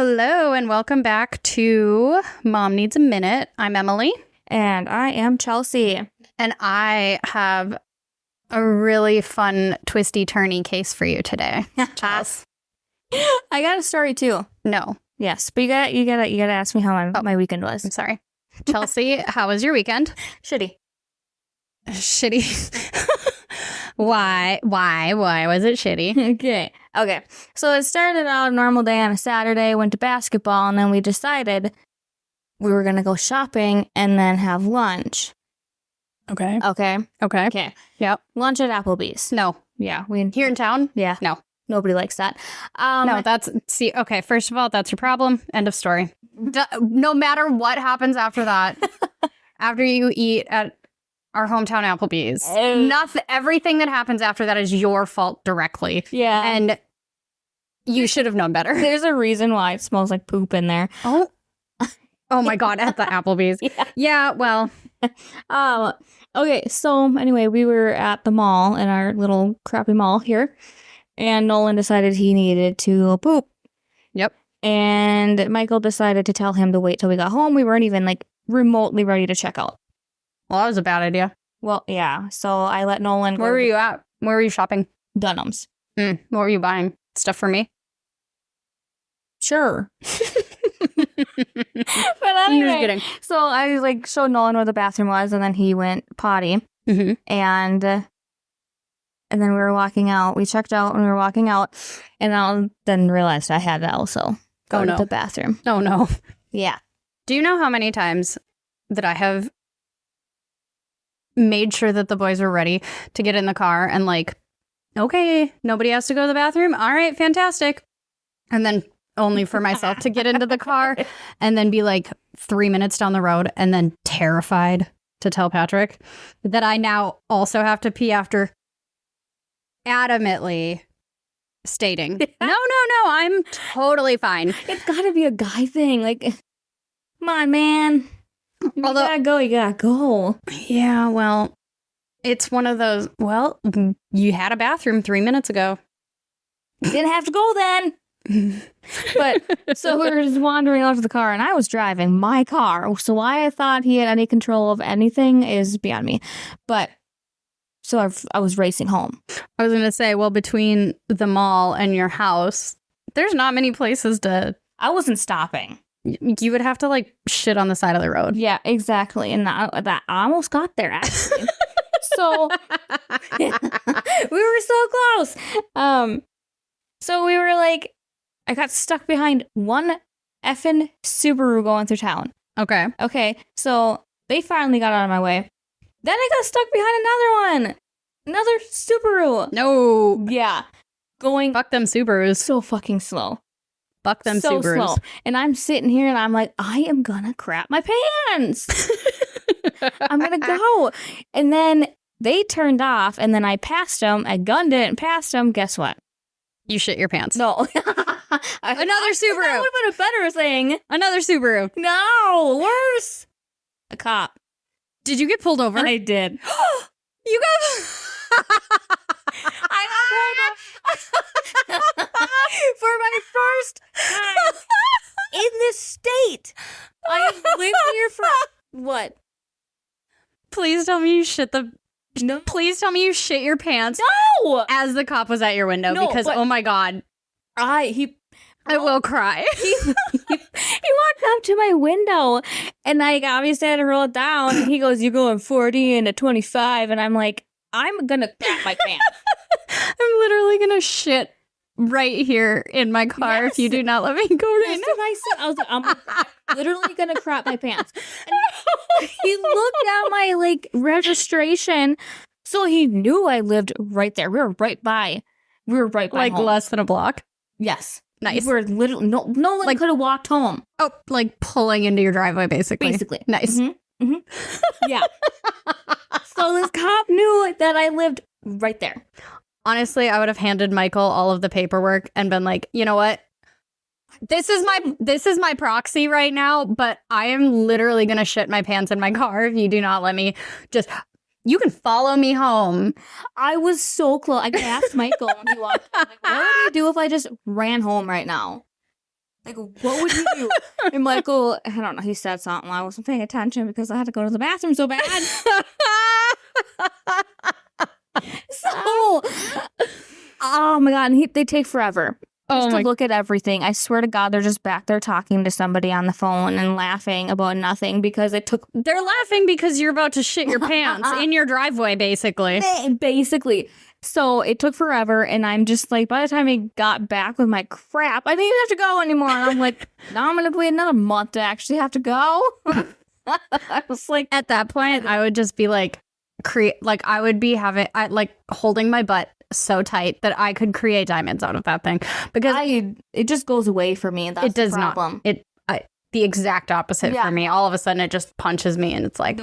Hello and welcome back to Mom Needs a Minute. I'm Emily. And I am Chelsea. And I have a really fun twisty-turny case for you today. Chelsea. I got a story too. No. Yes, but you gotta ask me how my weekend was. I'm sorry. Chelsea, how was your weekend? Shitty. Why was it shitty? Okay. So it started out a normal day on a Saturday, went to basketball, and then we decided we were going to go shopping and then have lunch. Okay. Okay. Yep. Lunch at Applebee's. No. Yeah. Here in town? Yeah. No. Nobody likes that. No, okay, first of all, that's your problem. End of story. No matter what happens after that, after you eat at our hometown Applebee's, everything that happens after that is your fault directly. Yeah. And you should have known better. There's a reason why it smells like poop in there. Oh my God, at the Applebee's. Yeah, well. Okay, so anyway, we were at the mall, in our little crappy mall here, and Nolan decided he needed to poop. Yep. And Michael decided to tell him to wait till we got home. We weren't even, remotely ready to check out. Well, that was a bad idea. Well, yeah, so I let Nolan go. Where were you at? Where were you shopping? Dunham's. What were you buying? Stuff for me? Sure. But anyway, I'm just kidding. So I showed Nolan where the bathroom was, and then he went potty. Mm-hmm. And then we were walking out. We checked out and we were walking out, and I then realized I had to also go to the bathroom. Oh, no. Yeah. Do you know how many times that I have made sure that the boys were ready to get in the car and okay, nobody has to go to the bathroom? All right, fantastic. And then only for myself to get into the car and then be 3 minutes down the road and then terrified to tell Patrick that I now also have to pee after adamantly stating, no, I'm totally fine. It's gotta be a guy thing. Come on, man. You gotta go. Yeah, well, it's one of those, you had a bathroom 3 minutes ago. You didn't have to go then. But so we were just wandering out to the car, and I was driving my car. So why I thought he had any control of anything is beyond me. But so I was racing home. I was going to say, well, between the mall and your house, there's not many places to... I wasn't stopping. You would have to shit on the side of the road. Yeah, exactly. And that I almost got there, actually. So we were so close. So we were I got stuck behind one effing Subaru going through town. Okay. So they finally got out of my way. Then I got stuck behind another Subaru. No. Yeah. Going. Fuck them Subarus. So fucking slow. Fuck them so Subarus. Slow. And I'm sitting here and I'm like, I am gonna crap my pants. I'm gonna go. And then they turned off, and then I passed them. I gunned it and passed them. Guess what? You shit your pants. No. Another Subaru. That would have been a better thing. Another Subaru. No, worse. A cop. Did you get pulled over? I did. You got... I got pulled over for my first time in this state. I have lived here for what? Please tell me you shit the... No. Please tell me you shit your pants. No! As the cop was at your window, because, oh my God. I will cry. He walked up to my window, and I obviously had to roll it down. And he goes, "You're going 40 into 25," and I'm like, "I'm gonna crap my pants. I'm literally gonna shit right here in my car if you do not let me go right now." That's what I said. I was like, I'm literally gonna crap my pants. And he looked at my registration, so he knew I lived right there. We were right by home. Less than a block. Yes. Nice. We were literally no one could have walked home. Oh, pulling into your driveway, basically. Nice. Mm-hmm. Mm-hmm. Yeah. So this cop knew that I lived right there. Honestly, I would have handed Michael all of the paperwork and been like, you know what? This is my proxy right now, but I am literally going to shit my pants in my car if you do not let me just... You can follow me home. I was so close. I asked Michael when he walked in, what would I do if I just ran home right now? Like, what would you do? And Michael, I don't know, he said something. I wasn't paying attention because I had to go to the bathroom so bad. So, oh my God, and they take forever. Just to look at everything. I swear to God, they're just back there talking to somebody on the phone and laughing about nothing because it took... They're laughing because you're about to shit your pants in your driveway, basically. Basically. So it took forever, and I'm just like, by the time I got back with my crap, I didn't even have to go anymore. And I'm like, now I'm going to wait another month to actually have to go. I was like... At that point, I would just be like, I would be holding my butt so tight that I could create diamonds out of that thing, because it just goes away for me. And that's it does the problem. not. The exact opposite for me. All of a sudden, it just punches me, and it's like,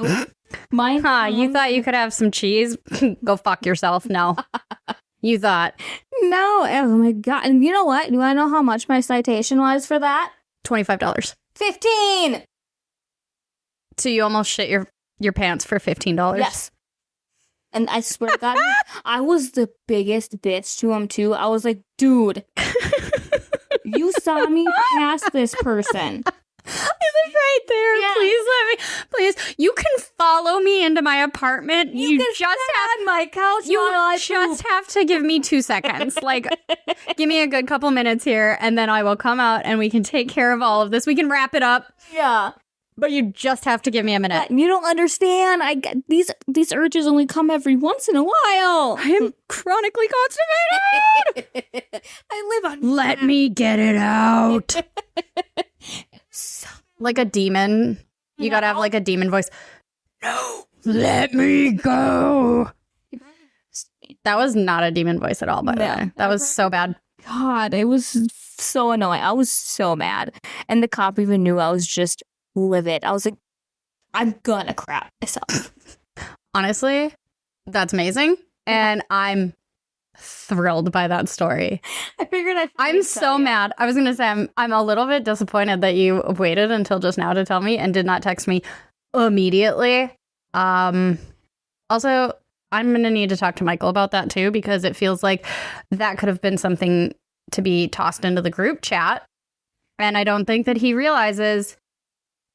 Mine. You thought you could have some cheese? Go fuck yourself. No, you thought. No. Oh my God. And you know what? Do I know how much my citation was for that? $25. $15. So you almost shit your pants for $15. Yes. And I swear to God, I was the biggest bitch to him, too. I was like, dude, you saw me pass this person. I live right there. Yeah. Please, you can follow me into my apartment. You just have my couch. You just have to give me 2 seconds. Like, give me a good couple minutes here, and then I will come out and we can take care of all of this. We can wrap it up. Yeah. But you just have to give me a minute. You don't understand. I get these urges only come every once in a while. I am chronically constipated. I live on. Let me get it out. Like a demon. You gotta have like a demon voice. No, let me go. That was not a demon voice at all, by the way. That was so bad. God, it was so annoying. I was so mad. And the cop even knew I was just livid. I was like, I'm gonna crap myself. Honestly, that's amazing. And I'm thrilled by that story. I figured I'm so mad. I was gonna say I'm a little bit disappointed that you waited until just now to tell me and did not text me immediately. Also, I'm gonna need to talk to Michael about that too, because it feels like that could have been something to be tossed into the group chat. And I don't think that he realizes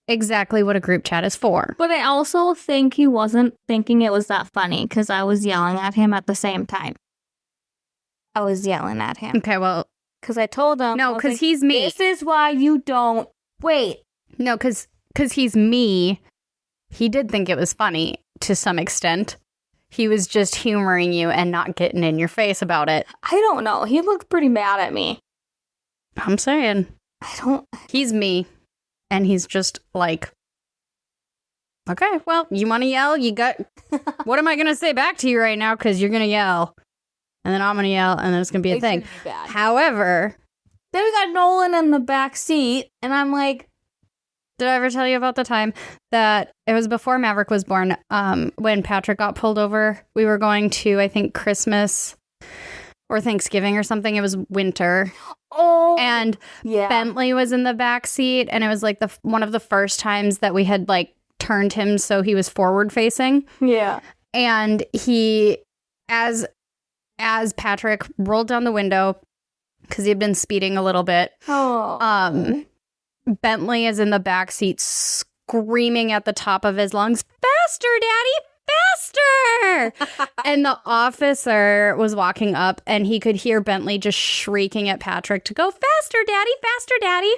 exactly what a group chat is for. But I also think he wasn't thinking it was that funny because I was yelling at him at the same time. I was yelling at him. Okay, well, because I told him. No, because he's me. This is why you don't wait. No, because he's me. He did think it was funny to some extent. He was just humoring you and not getting in your face about it. I don't know. He looked pretty mad at me. I'm saying. He's me. And he's just like, okay, well, you want to yell? You got, what am I going to say back to you right now? Because you're going to yell. And then I'm going to yell. And then it's going to be a thing. Be bad. However. Then we got Nolan in the back seat. And I'm like. Did I ever tell you about the time that it was before Maverick was born? When Patrick got pulled over, we were going to, I think, Christmas or Thanksgiving or something. It was winter. Oh, and yeah. Bentley was in the back seat, and it was like one of the first times that we had like turned him so he was forward facing. Yeah. And he, as Patrick rolled down the window because he had been speeding a little bit. Oh. Bentley is in the back seat screaming at the top of his lungs, "Faster, Daddy! Faster!" And the officer was walking up, and he could hear Bentley just shrieking at Patrick to go, "Faster, Daddy! Faster, Daddy!"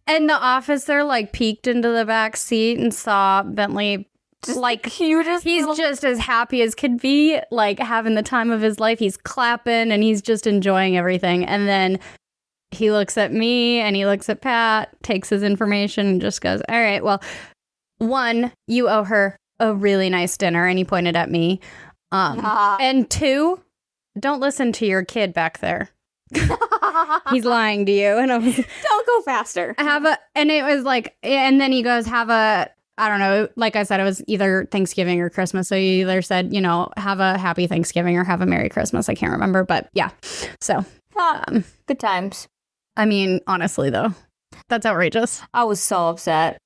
And the officer like peeked into the back seat and saw Bentley just like cutest he's just as happy as could be, like having the time of his life. He's clapping and he's just enjoying everything. And then he looks at me and he looks at Pat, takes his information and just goes, "All right, well, 1, you owe her a really nice dinner." And he pointed at me. And 2, don't listen to your kid back there. He's lying to you. And I was, don't go faster. And it was like, and then he goes, I don't know, like I said, it was either Thanksgiving or Christmas. So he either said, have a happy Thanksgiving or have a Merry Christmas. I can't remember, but yeah. So good times. I mean, honestly, though, that's outrageous. I was so upset.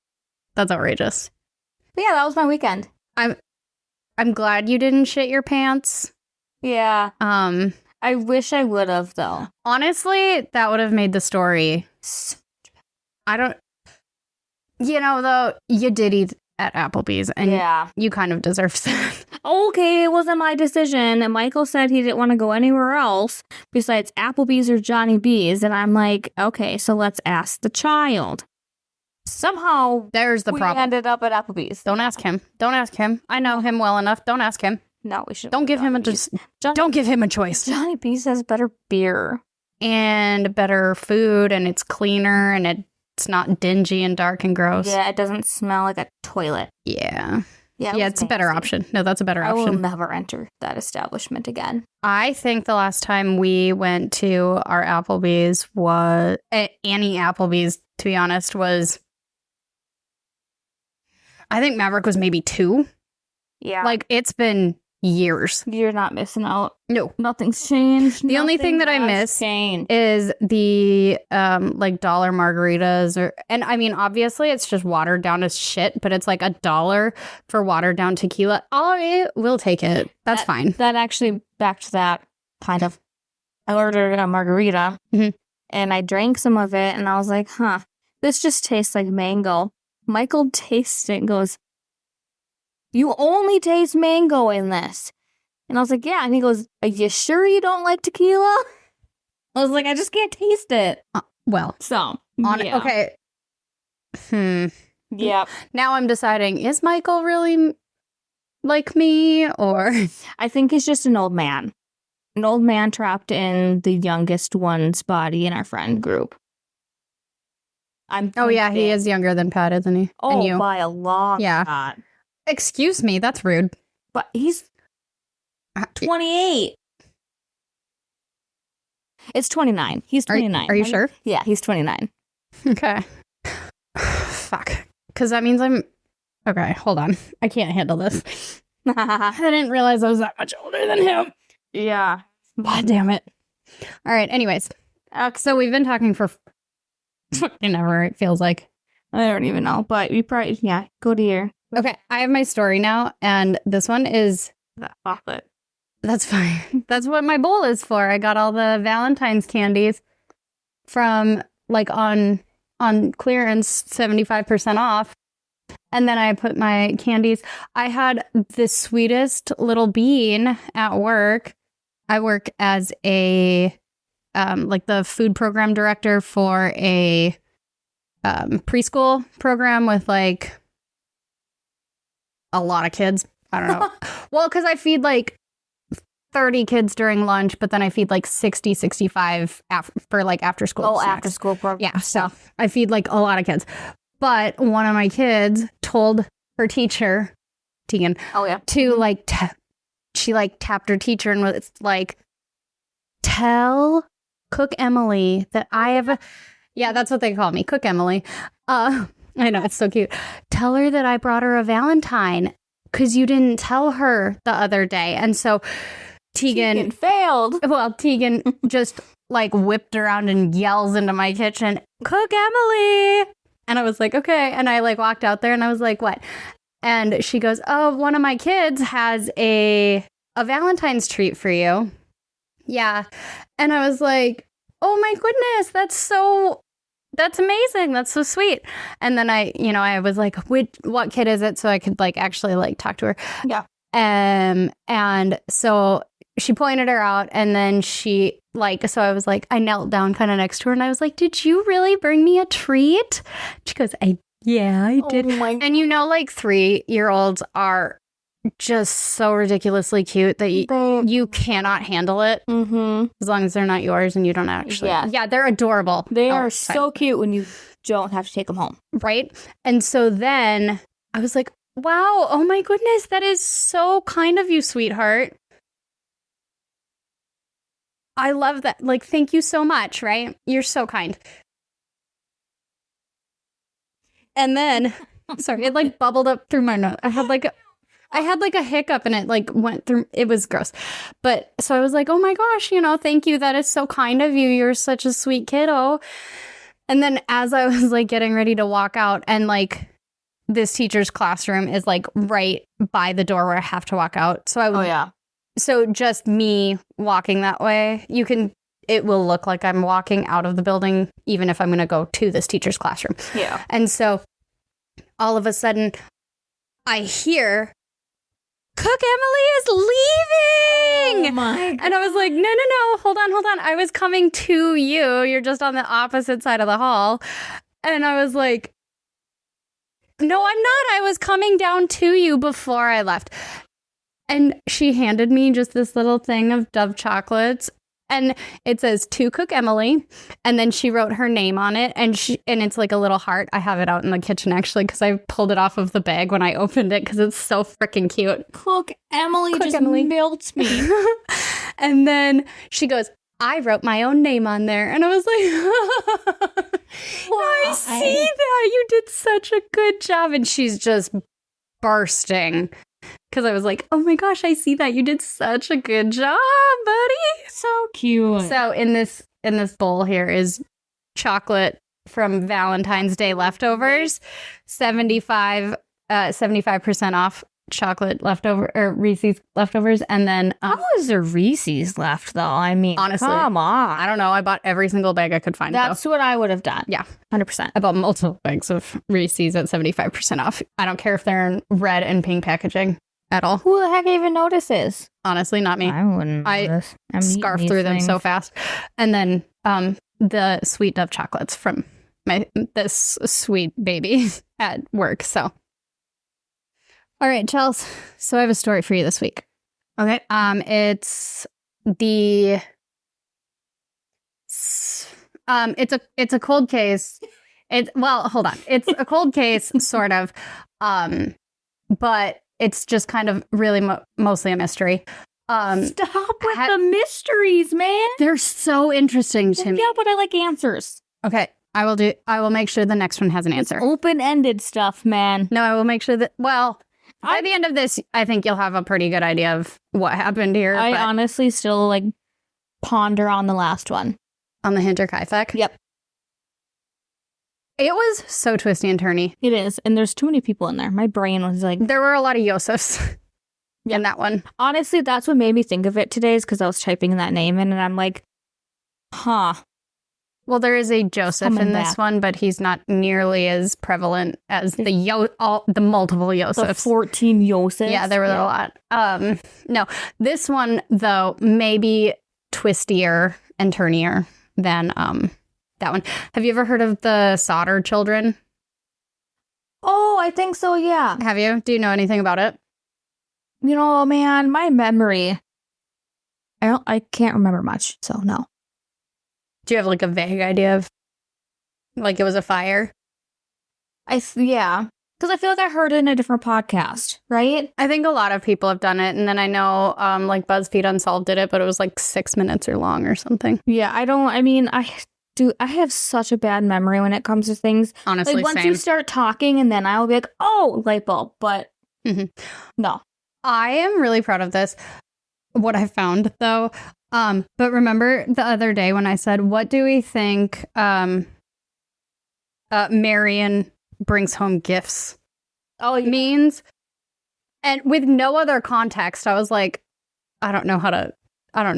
That's outrageous. But yeah, that was my weekend. I'm glad you didn't shit your pants. Yeah. I wish I would have, though. Honestly, that would have made the story I don't, though, you did eat at Applebee's, and Yeah. you kind of deserve that. Okay, it wasn't my decision. And Michael said he didn't want to go anywhere else besides Applebee's or Johnny B's. And I'm like, okay, so let's ask the child. Somehow, There's the we problem. ended up at Applebee's. Don't ask him. Don't ask him. I know him well enough. Don't ask him. No, we should. Don't give him don't give him a choice. Johnny B's has better beer. And better food, and it's cleaner, and it's not dingy and dark and gross. Yeah, it doesn't smell like a toilet. Yeah. Yeah, Yeah, it's a better option. No, that's a better I will option. never enter that establishment again. I think the last time we went to our Applebee's was Annie Applebee's, to be honest, was I think Maverick was maybe 2. Yeah. Like, it's been years. You're not missing out. No. Nothing's changed. The only thing that I miss is the like dollar margaritas and I mean obviously it's just watered down as shit, but it's like $1 for watered down tequila. We'll take it. That's fine. That actually back to that kind of. I ordered a margarita and I drank some of it and I was like, this just tastes like mango. Michael tastes it and goes, you only taste mango in this. And I was like, yeah. And he goes, are you sure you don't like tequila? I was like, I just can't taste it. Yeah. Okay. Yeah. Now I'm deciding, is Michael really like me or? I think he's just an old man. An old man trapped in the youngest one's body in our friend group. Oh, yeah. He is younger than Pat, isn't he? Oh, and you. by a long shot. Excuse me. That's rude. But he's 28. It's 29. He's 29. Are you sure? Yeah, he's 29. Okay. Fuck. Because that means I'm... Okay, hold on. I can't handle this. I didn't realize I was that much older than him. Yeah. God damn it. All right, anyways. So we've been talking for fucking ever, it feels like. I don't even know, but you probably... Yeah, go to your... Okay, I have my story now, and this one is... That's fine. That's what my bowl is for. I got all the Valentine's candies from, like, on clearance, 75% off. And then I put my candies. I had the sweetest little bean at work. I work as a, like, the food program director for a preschool program with, like, a lot of kids. I don't know. Well, because I feed, like, 30 kids during lunch, but then I feed, like, 60, 65 for, like, after school. Oh, snacks. after school program. Yeah, so I feed, like, a lot of kids. But one of my kids told her teacher, Tegan, to, like, she, like, tapped her teacher and was like, tell Cook Emily that I have a... Yeah, that's what they call me, Cook Emily. I know, it's so cute. Tell her that I brought her a Valentine because you didn't tell her the other day. And so Tegan failed. Well, Tegan just like whipped around and yells into my kitchen, Cook Emily. And I was like, okay. And I like walked out there and I was like, what? And she goes, oh, one of my kids has a Valentine's treat for you. Yeah. And I was like, oh my goodness, that's amazing. That's so sweet. And then I was like, what kid is it? So I could like actually like talk to her. Yeah. And so she pointed her out and then she like, so I was like, I knelt down kind of next to her and I was like, did you really bring me a treat? She goes, yeah, I did. Oh my and like 3-year-olds are just so ridiculously cute that you cannot handle it as long as they're not yours and you don't actually. Yeah, they're adorable. They are so cute when you don't have to take them home. Right. And so then I was like, wow, oh my goodness, that is so kind of you, sweetheart. I love that. Like, thank you so much, right? You're so kind. And then, sorry, it like bubbled up through my nose. I had like a hiccup and it like went through. It was gross. But so I was like, oh my gosh, thank you. That is so kind of you. You're such a sweet kiddo. And then as I was like getting ready to walk out and like this teacher's classroom is like right by the door where I have to walk out. So So just me walking that way, it will look like I'm walking out of the building, even if I'm going to go to this teacher's classroom. Yeah. And so all of a sudden, I hear, Cook Emily is leaving! Oh my God. And I was like, no, hold on. I was coming to you. You're just on the opposite side of the hall. And I was like, no, I'm not. I was coming down to you before I left. And she handed me just this little thing of Dove chocolates. And it says, to Cook Emily. And then she wrote her name on it. And it's like a little heart. I have it out in the kitchen, actually, because I pulled it off of the bag when I opened it because it's so freaking cute. Cook Emily melts me. And then she goes, I wrote my own name on there. And I was like, I see that. You did such a good job. And she's just bursting. Because I was like, oh my gosh, I see that. You did such a good job, buddy. So cute. So in this bowl here is chocolate from Valentine's Day leftovers. 75% off chocolate leftover or Reese's leftovers. And then how is there Reese's left though? I mean, honestly, come on. I don't know. I bought every single bag I could find. That's what I would have done. Yeah. 100%. I bought multiple bags of Reese's at 75% off. I don't care if they're in red and pink packaging at all. Who the heck even notices? Honestly, not me. I wouldn't notice. I scarf through them so fast. And then the sweet Dove chocolates from this sweet baby at work. So, all right, Chels. So I have a story for you this week. Okay. It's a cold case. Hold on. It's a cold case, sort of, but it's just kind of really mostly a mystery. Stop with the mysteries, man. They're so interesting to me. Yeah, but I like answers. Okay, I will make sure the next one has an answer. It's open-ended stuff, man. No, I will make sure that, by the end of this, I think you'll have a pretty good idea of what happened here. I honestly still, ponder on the last one. On the Hinterkaifeck? Yep. It was so twisty and turny. It is, and there's too many people in there. My brain was like... There were a lot of Yosefs in that one. Honestly, that's what made me think of it today, is because I was typing that name in, and I'm like, huh. Well, there is a Joseph in this one, but he's not nearly as prevalent as the multiple Yosefs. The 14 Yosefs? Yeah, there were a lot. No, this one, though, may be twistier and turnier than that one. Have you ever heard of the Sodder Children? Oh, I think so, yeah. Have you? Do you know anything about it? You know, man, my memory, I can't remember much, so no. Do you have a vague idea of it was a fire? Yeah. Because I feel like I heard it in a different podcast, right? I think a lot of people have done it. And then I know BuzzFeed Unsolved did it, but it was 6 minutes or long or something. Yeah, I have such a bad memory when it comes to things. Honestly, once same. you start talking and then I'll be like, oh, light bulb. But no. I am really proud of this. What I found, though. But remember the other day when I said, what do we think Marion brings home gifts means? And with no other context, I was like, I don't know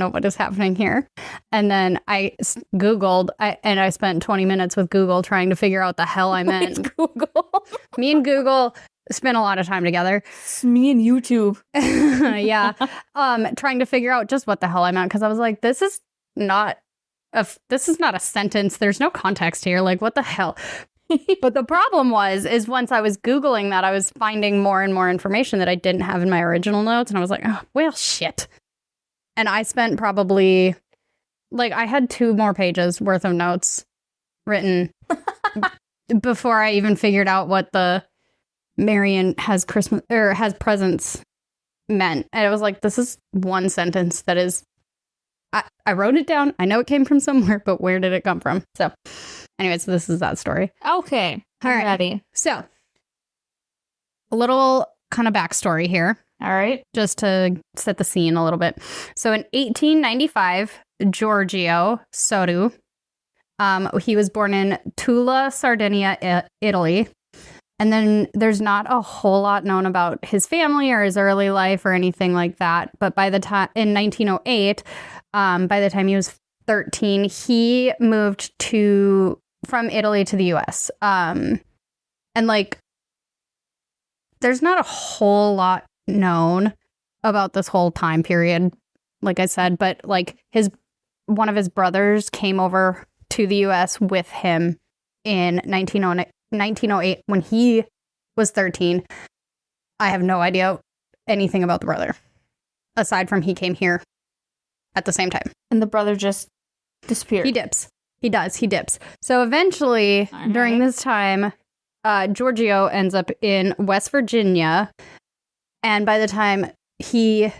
what is happening here. And then I Googled, and I spent 20 minutes with Google trying to figure out the hell I meant. Google. Me and Google spent a lot of time together. It's me and YouTube. Yeah. Trying to figure out just what the hell I meant. Because I was like, this is not a sentence. There's no context here. What the hell? But the problem is once I was Googling that, I was finding more and more information that I didn't have in my original notes. And I was like, oh, well, shit. And I spent probably, I had 2 more pages worth of notes written before I even figured out what the Marion has Christmas or has presents meant. And it was like, this is one sentence that is, I wrote it down. I know it came from somewhere, but where did it come from? So anyways, this is that story. Okay. All right. Ready. So a little kind of backstory here. All right. Just to set the scene a little bit. So in 1895, Giorgio Sodder, he was born in Tula, Sardinia, Italy. And then there's not a whole lot known about his family or his early life or anything like that. But by the time in 1908, by the time he was 13, he moved from Italy to the US. And like, there's not a whole lot known about this whole time period, like I said, but like one of his brothers came over to the US with him in 1908 when he was 13. I have no idea anything about the brother, aside from he came here at the same time. And the brother just disappeared. He dips. He does. He dips. So eventually, during this time, Giorgio ends up in West Virginia. And by the time he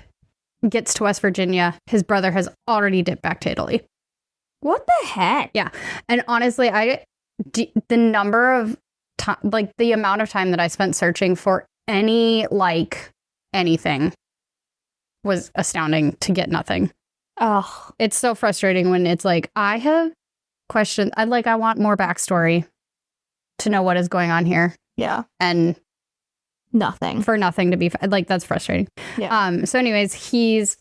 gets to West Virginia, his brother has already dipped back to Italy. What the heck? Yeah. And honestly, the number of time, like the amount of time that I spent searching for anything was astounding to get nothing. Oh, it's so frustrating when it's like, I have questions. I want more backstory to know what is going on here. Yeah. And nothing. For nothing to be, that's frustrating. Yeah. So anyways, he's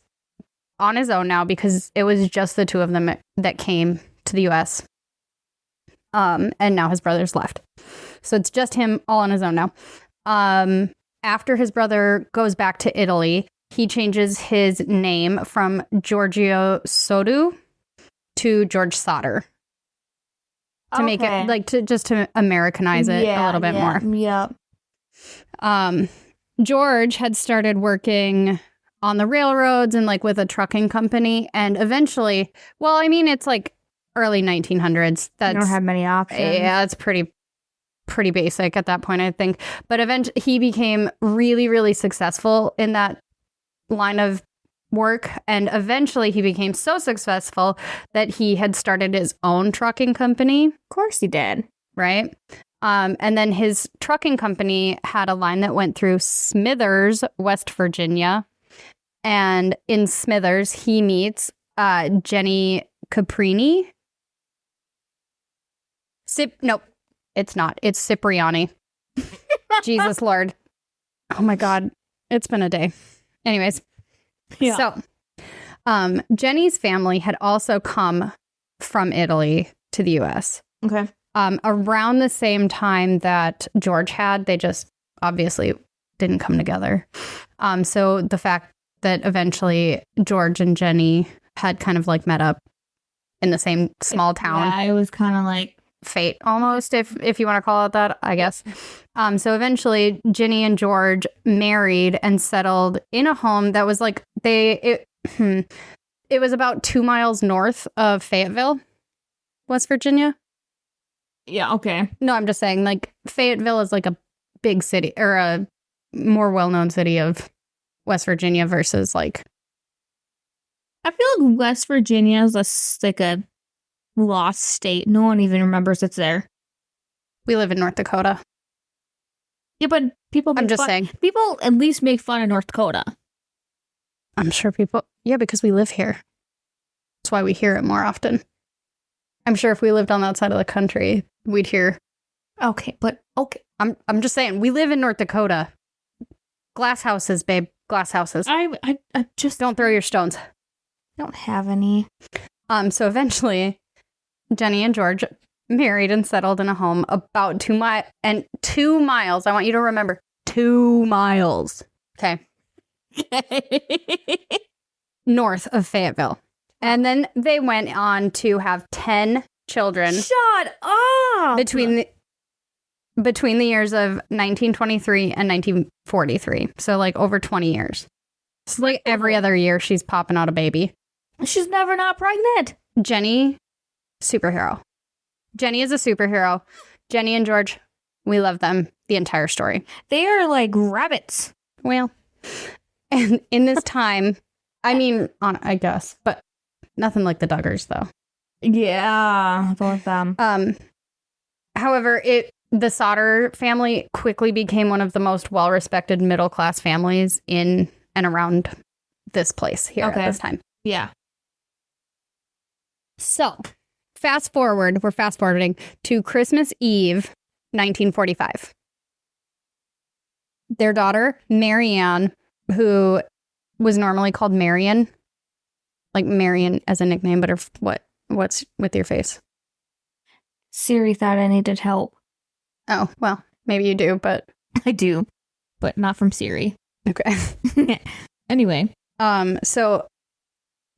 on his own now because it was just the two of them that came to the US. And now his brother's left. So it's just him all on his own now. After his brother goes back to Italy, he changes his name from Giorgio Sodder to George Sodder. To make it, to Americanize it a little bit more. Yeah. George had started working on the railroads and with a trucking company, and eventually, it's like early 1900s. You don't have many options. Yeah, it's pretty basic at that point, I think. But eventually, he became really, really successful in that line of work, and eventually he became so successful that he had started his own trucking company. Of course he did. Right? And then his trucking company had a line that went through Smithers, West Virginia. And in Smithers, he meets Jenny Caprini. Nope, it's not. It's Cipriani. Jesus Lord. Oh my God. It's been a day. Anyways. Yeah. So, Jenny's family had also come from Italy to the U.S. Okay. Around the same time that George had, they just obviously didn't come together. So the fact that eventually George and Jenny had kind of met up in the same small town. Yeah, it was kind of like fate almost, if you want to call it that, I guess. So eventually Jenny and George married and settled in a home that was it was about 2 miles north of Fayetteville, West Virginia. Yeah, okay. No, I'm just saying Fayetteville is a big city or a more well-known city of West Virginia versus I feel like West Virginia is a lost state. No one even remembers it's there. We live in North Dakota. Yeah, but people saying. People at least make fun of North Dakota. I'm sure because we live here. That's why we hear it more often. I'm sure if we lived on that side of the country, we'd hear. Okay, but okay. I'm just saying, we live in North Dakota. Glass houses, babe. Glass houses. I just don't throw your stones. Don't have any. So eventually, Jenny and George married and settled in a home about 2 miles. And 2 miles. I want you to remember 2 miles. Okay. North of Fayetteville. And then they went on to have 10 children. Shut up! Between the years of 1923 and 1943. So over 20 years. So every other year she's popping out a baby. She's never not pregnant. Jenny, superhero. Jenny is a superhero. Jenny and George, we love them the entire story. They are like rabbits. Well, and in this time, I guess, but nothing like the Duggars, though. Yeah, both of them. However, the Sodder family quickly became one of the most well-respected middle-class families in and around this place here at this time. Yeah. So, we're fast-forwarding to Christmas Eve, 1945. Their daughter, Marianne, who was normally called Marion, Marion as a nickname, but her What's with your face? Siri thought I needed help. Oh, well, maybe you do, but I do, but not from Siri. okay. Anyway. So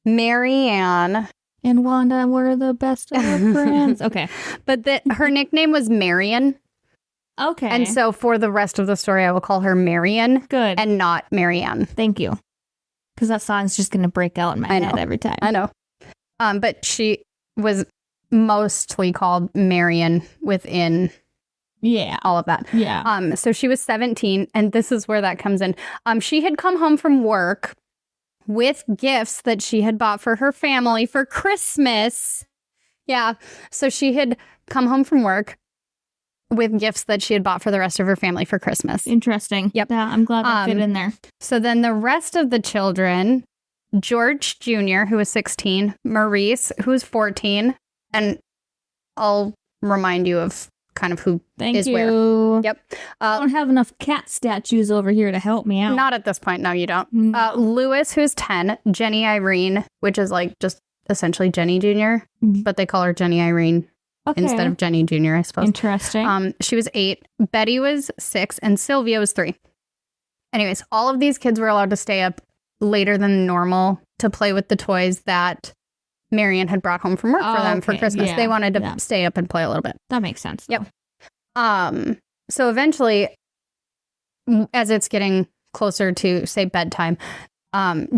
Marianne and Wanda were the best of friends. Okay. But her nickname was Marion. Okay. And so for the rest of the story, I will call her Marion. Good. And not Marianne. Thank you. Because that song's just going to break out in my head every time. I know. But she was mostly called Marion within all of that. Yeah. So she was 17, and this is where that comes in. She had come home from work with gifts that she had bought for her family for Christmas. Yeah. So she had come home from work with gifts that she had bought for the rest of her family for Christmas. Interesting. Yep. Yeah, I'm glad that fit in there. So then the rest of the children, George Jr., who was 16, Maurice, who was 14, and I'll remind you of kind of who is where. Yep. I don't have enough cat statues over here to help me out. Not at this point. No, you don't. Lewis, who's 10, Jenny Irene, which is like just essentially Jenny Jr., but they call her Jenny Irene. Okay. Instead of Jenny Jr., I suppose. Interesting. She was 8, Betty was 6, and Sylvia was 3. Anyways, all of these kids were allowed to stay up later than normal to play with the toys that Marion had brought home from work for them for Christmas. Yeah. They wanted to stay up and play a little bit. That makes sense. Yep. So eventually, as it's getting closer to, say, bedtime,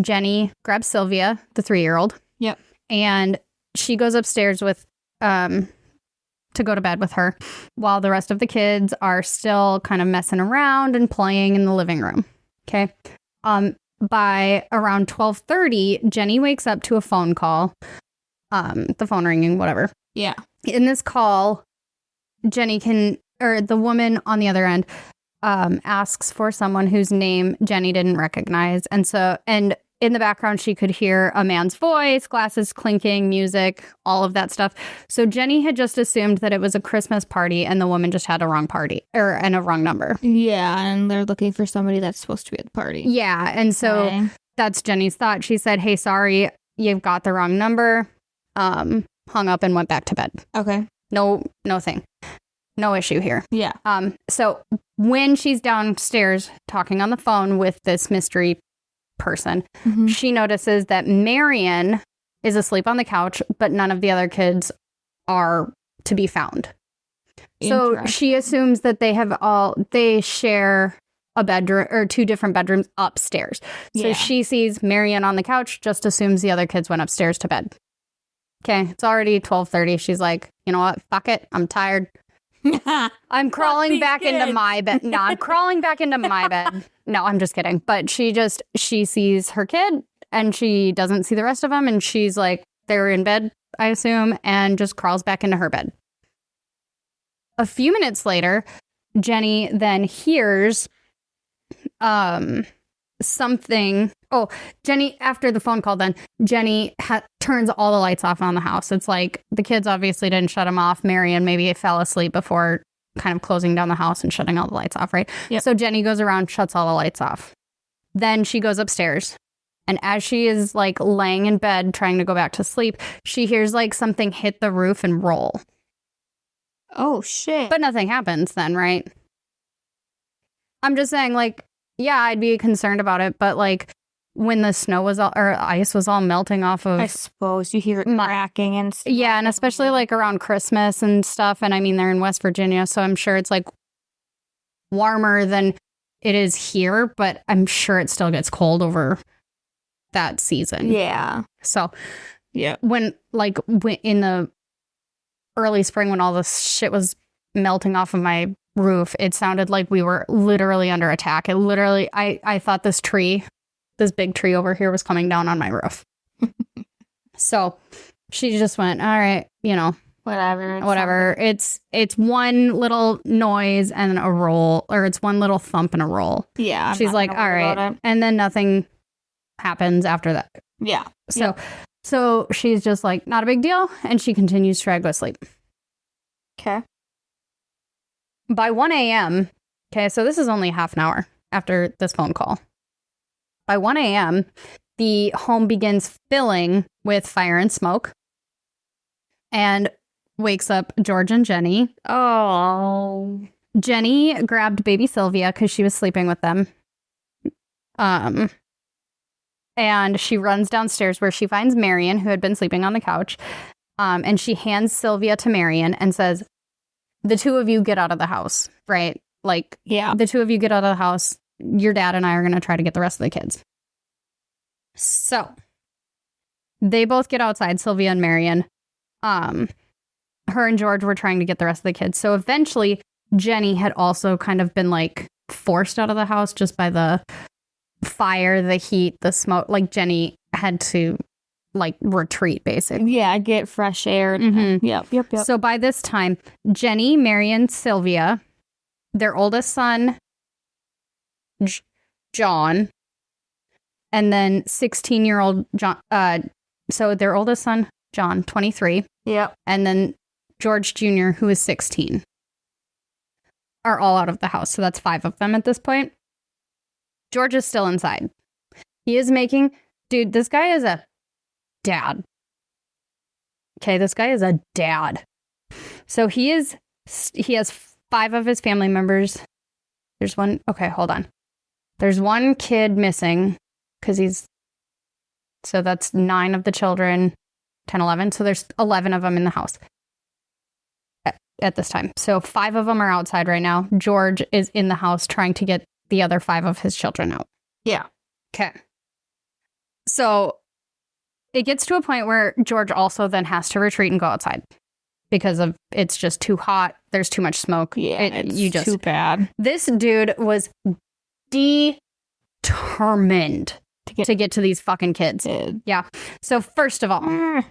Jenny grabs Sylvia, the 3-year-old. Yep. And she goes upstairs with to go to bed with her while the rest of the kids are still kind of messing around and playing in the living room. Okay. By around 12:30, Jenny wakes up to a phone call. The phone ringing, whatever. Yeah. In this call, the woman on the other end asks for someone whose name Jenny didn't recognize. And in the background, she could hear a man's voice, glasses clinking, music, all of that stuff. So Jenny had just assumed that it was a Christmas party and the woman just had a wrong party and a wrong number. Yeah, and they're looking for somebody that's supposed to be at the party. Yeah, and so that's Jenny's thought. She said, "Hey, sorry, you've got the wrong number." Hung up and went back to bed. Okay. No thing. No issue here. Yeah. So when she's downstairs talking on the phone with this mystery person, she notices that Marion is asleep on the couch, but none of the other kids are to be found. So she assumes that they share a bedroom or 2 different bedrooms upstairs. So she sees Marion on the couch, just assumes the other kids went upstairs to bed. Okay, it's already 12:30. She's like, you know what? Fuck it. I'm tired. I'm crawling back into my bed. No, I'm crawling back into my bed. No, I'm just kidding. But she sees her kid and she doesn't see the rest of them. And she's like, they're in bed, I assume, and just crawls back into her bed. A few minutes later, Jenny then hears something. Oh, Jenny, after the phone call, then Jenny turns all the lights off on the house. It's like the kids obviously didn't shut them off. Marion maybe fell asleep before kind of closing down the house and shutting all the lights off, right? Yep. So Jenny goes around, shuts all the lights off. Then she goes upstairs. And as she is like laying in bed trying to go back to sleep, she hears like something hit the roof and roll. Oh, shit. But nothing happens then, right? I'm just saying, like, yeah, I'd be concerned about it, but like when the snow was all, or ice was all melting off of, I suppose you hear it cracking and stuff. Yeah, and especially like around Christmas and stuff. And I mean, they're in West Virginia, so I'm sure it's like warmer than it is here, but I'm sure it still gets cold over that season. Yeah. So yeah, when in the early spring when all this shit was melting off of my roof, it sounded like we were literally under attack. It literally, I thought this big tree over here was coming down on my roof. So she just went, all right, whatever. It's one little noise and a roll, or it's one little thump and a roll. Yeah. She's like, all right. And then nothing happens after that. Yeah. So she's just like, not a big deal. And she continues to try to go to sleep. Okay. By 1 a.m., okay, so this is only half an hour after this phone call. By 1 a.m., the home begins filling with fire and smoke. and wakes up George and Jenny. Oh. Jenny grabbed baby Sylvia because she was sleeping with them. And she runs downstairs where she finds Marion, who had been sleeping on the couch. And she hands Sylvia to Marion and says, the two of you get out of the house, right? Like, Yeah. the two of you get out of the house. Your dad and I are going to try to get the rest of the kids. So they both get outside, Sylvia and Marion. Her and George were trying to get the rest of the kids. So eventually, Jenny had also kind of been like forced out of the house just by the fire, the heat, the smoke. Like Jenny had to like retreat, basically. Yeah, get fresh air. Mhm. Yep. So by this time, Jenny, Marion, Sylvia, their oldest son, John, and then 16-year-old John. So their oldest son, John, 23. Yep. And then George Jr., who is 16, are all out of the house. So that's 5 of them at this point. George is still inside. He is making... Dude, this guy is a dad. Okay, this guy is a dad. So he has 5 of his family members. There's one... Okay, hold on. There's one kid missing because he's... So that's 9 of the children, 10, 11. So there's 11 of them in the house at this time. So 5 of them are outside right now. George is in the house trying to get the other 5 of his children out. Yeah. Okay. So it gets to a point where George also then has to retreat and go outside because of it's just too hot. There's too much smoke. Yeah, it's too bad. This dude was determined to get to these fucking kids. Yeah. So first of all,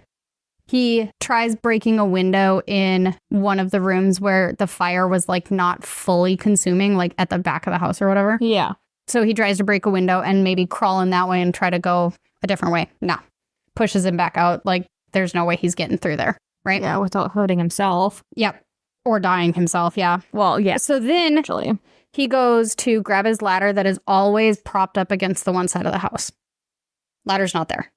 he tries breaking a window in one of the rooms where the fire was like not fully consuming, like at the back of the house or whatever. Yeah. So he tries to break a window and maybe crawl in that way and try to go a different way. No. Pushes him back out. Like there's no way he's getting through there. Right? Yeah, without hurting himself. Yep. Or dying himself. Yeah. Well, yeah. So then Actually, he goes to grab his ladder that is always propped up against the one side of the house. Ladder's not there.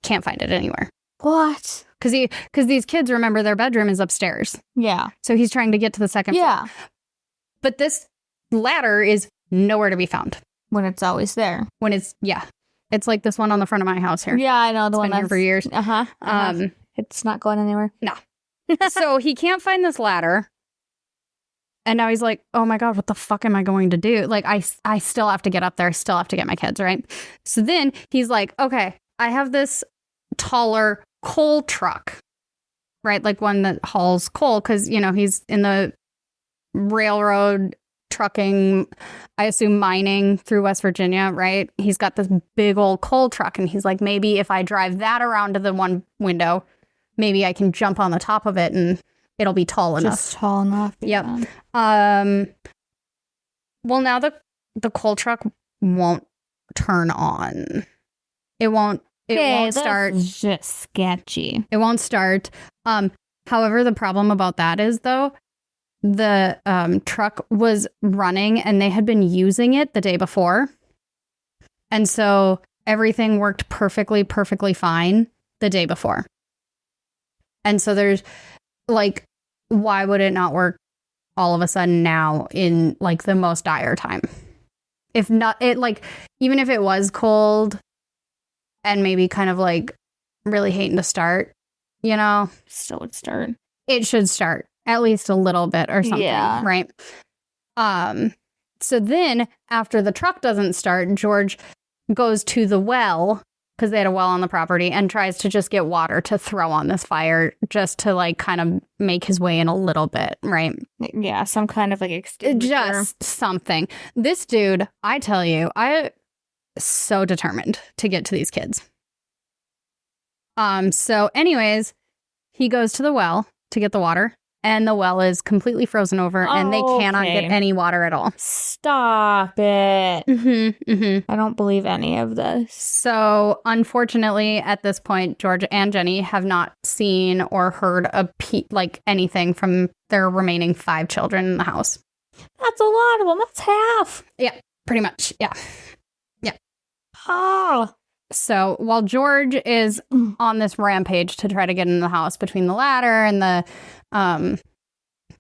Can't find it anywhere. what? Because these kids, remember, their bedroom is upstairs. Yeah. So he's trying to get to the second floor. Yeah. But this ladder is nowhere to be found. When it's always there. When it's, yeah. It's like this one on the front of my house here. Yeah, I know. It's The one been here for years. Uh-huh. It's not going anywhere. No. So he can't find this ladder. And now he's like, oh my God, what the fuck am I going to do? Like, I still have to get up there. I still have to get my kids, right? So then he's like, okay, I have this taller coal truck, right? Like one that hauls coal because, you know, he's in the railroad trucking, I assume mining through West Virginia, right? He's got this big old coal truck and he's like, maybe if I drive that around to the one window, maybe I can jump on the top of it and it'll be tall enough. Just tall enough. Yeah. Yep. Well, now the coal truck won't turn on. It won't start. It's just sketchy. It won't start. However, the problem about that is, though, the truck was running and they had been using it the day before. And so everything worked perfectly fine the day before. And so there's like, why would it not work all of a sudden now in like the most dire time? If not, it like, even if it was cold and maybe kind of like really hating to start, you know, Still would start. it should start at least a little bit or something, Yeah. right? So then after the truck doesn't start, George goes to the well because they had a well on the property and tries to just get water to throw on this fire just to like kind of make his way in a little bit, right? Yeah, some kind of like extinguisher. Just something. This dude, I tell you, I so determined to get to these kids. So anyways, he goes to the well to get the water and the well is completely frozen over and they cannot Okay. get any water at all. Stop it. I don't believe any of this. So unfortunately, at this point, George and Jenny have not seen or heard like anything from their remaining 5 children in the house. That's a lot of them. That's half. Yeah, pretty much. Yeah. Oh. So while George is on this rampage to try to get in the house between the ladder and the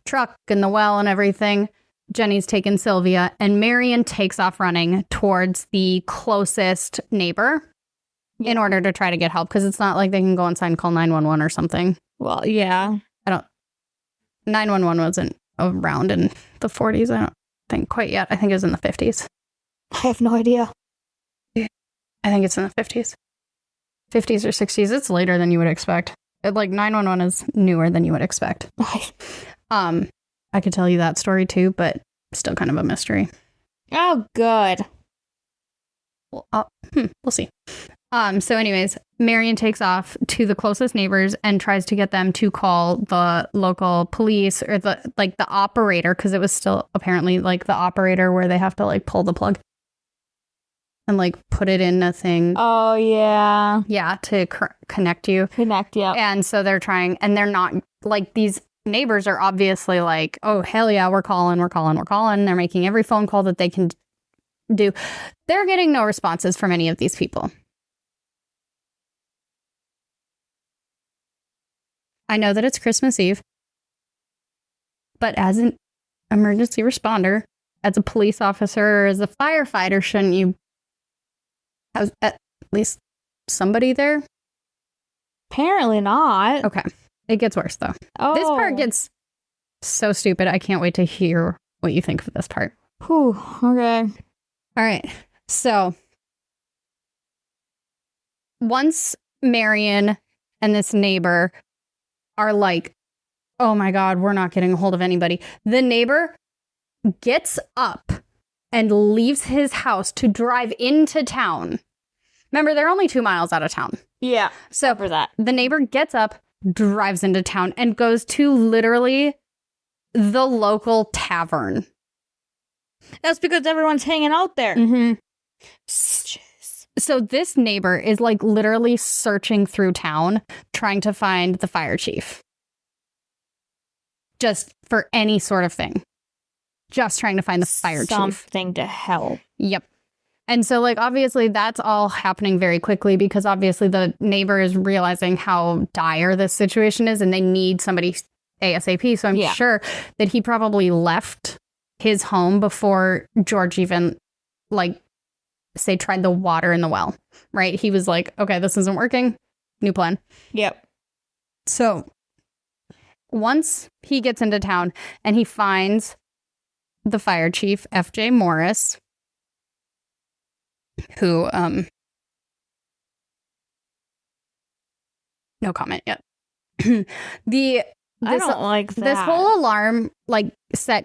truck and the well and everything, Jenny's taken Sylvia, and Marion takes off running towards the closest neighbor in order to try to get help, because it's not like they can go inside and call 911 or something. Well, yeah. 911 wasn't around in the 40s, I don't think quite yet. I think it was in the 50s. I have no idea. I think it's in the 50s. 50s or 60s. It's later than you would expect. 911 is newer than you would expect. I could tell you that story too, but still kind of a mystery. Oh, good. Well, we'll see. So anyways, Marion takes off to the closest neighbors and tries to get them to call the local police or the operator, because it was still apparently the operator where they have to pull the plug and put it in a thing. Oh, yeah. Yeah, to connect you. Connect, yeah. And so they're trying, and they're not, these neighbors are obviously oh, hell yeah, we're calling. They're making every phone call that they can do. They're getting no responses from any of these people. I know that it's Christmas Eve, but as an emergency responder, as a police officer, as a firefighter, shouldn't you have at least somebody there? Apparently not. Okay. It gets worse, though. Oh. This part gets so stupid. I can't wait to hear what you think of this part. Whew. Okay. All right. So once Marion and this neighbor are oh my God, we're not getting a hold of anybody, the neighbor gets up and leaves his house to drive into town. Remember, they're only 2 miles out of town. Yeah. So for that, the neighbor gets up, drives into town, and goes to literally the local tavern. That's because everyone's hanging out there. Mm-hmm. So this neighbor is literally searching through town, trying to find the fire chief. Just for any sort of thing. Just trying to find the fire chief. Something to help. Yep. And so, obviously that's all happening very quickly, because obviously the neighbor is realizing how dire this situation is and they need somebody ASAP. So I'm sure that he probably left his home before George even, say, tried the water in the well, right? He was okay, this isn't working. New plan. Yep. So once he gets into town and he finds the fire chief, F.J. Morris, who, no comment yet. I don't like that. This whole alarm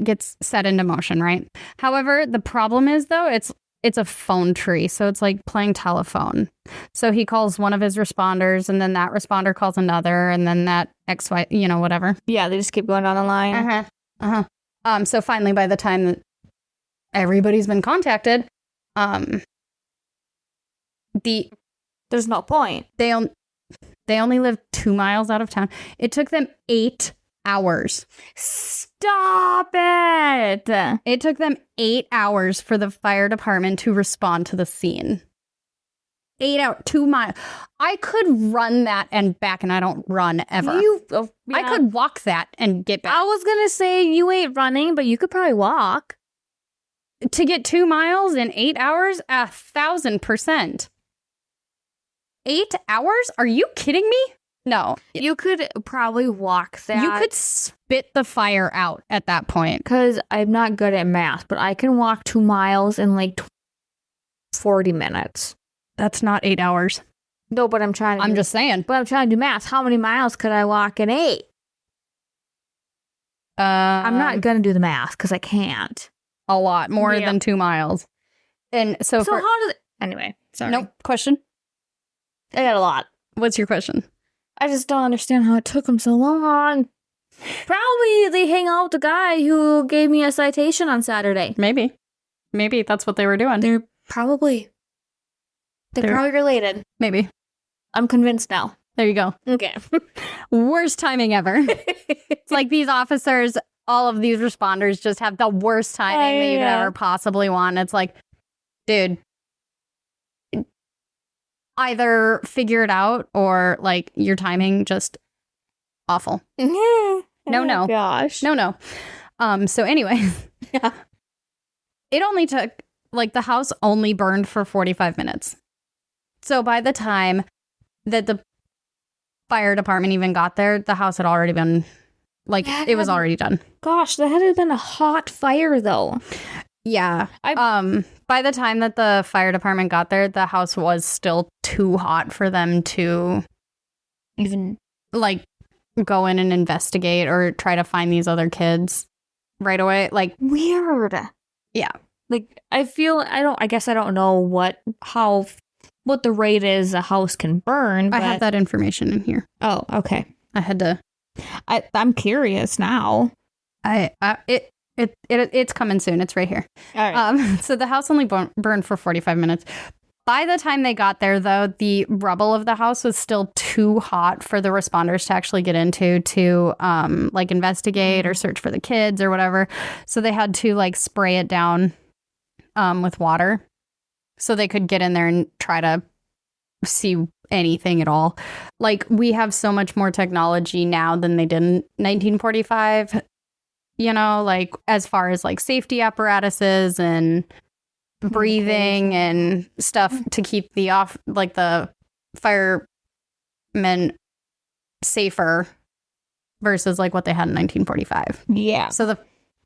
gets set into motion, right? However, the problem is though, it's a phone tree, so it's playing telephone. So he calls one of his responders, and then that responder calls another, and then that XY, whatever. Yeah, they just keep going down the line. So finally, by the time that everybody's been contacted, there's no point. They only live 2 miles out of town. It took them 8 hours. Stop it! It took them 8 hours for the fire department to respond to the scene. 8 hours, 2 miles. I could run that and back, and I don't run ever. I could walk that and get back. I was gonna say you ain't running, but you could probably walk. To get 2 miles in 8 hours? 1,000%. 8 hours? Are you kidding me? No. You could probably walk that. You could spit the fire out at that point. Because I'm not good at math, but I can walk 2 miles in 40 minutes. That's not 8 hours. No, but I'm just saying. But I'm trying to do math. How many miles could I walk in 8? I'm not going to do the math because I can't. A lot more than 2 miles. And so how does it... Anyway, sorry. Nope. Question? I got a lot. What's your question? I just don't understand how it took them so long. Probably they hang out with the guy who gave me a citation on Saturday. Maybe that's what they were doing. They're probably related. Maybe. I'm convinced now. There you go. Okay. Worst timing ever. It's these officers, all of these responders just have the worst timing that you could ever possibly want. It's dude, either figure it out or like your timing just awful. No. Gosh. No. So anyway, Yeah. it only took like the house only burned for 45 minutes. So by the time that the fire department even got there, the house had already been like it was already done. Gosh, that had been a hot fire though. Yeah. By the time that the fire department got there, the house was still too hot for them to Even like go in and investigate or try to find these other kids right away. Like weird. Yeah. Like I guess I don't know what the rate is a house can burn. But... I have that information in here. Oh, okay. I had to. I'm curious now. It's coming soon. It's right here. All right. So the house only burned for 45 minutes. By the time they got there, though, the rubble of the house was still too hot for the responders to actually get into to like investigate or search for the kids or whatever. So they had to like spray it down with water so they could get in there and try to see anything at all. Like we have so much more technology now than they did in 1945. You know, like as far as like safety apparatuses and breathing and stuff to keep the firemen safer versus like what they had in 1945. Yeah. So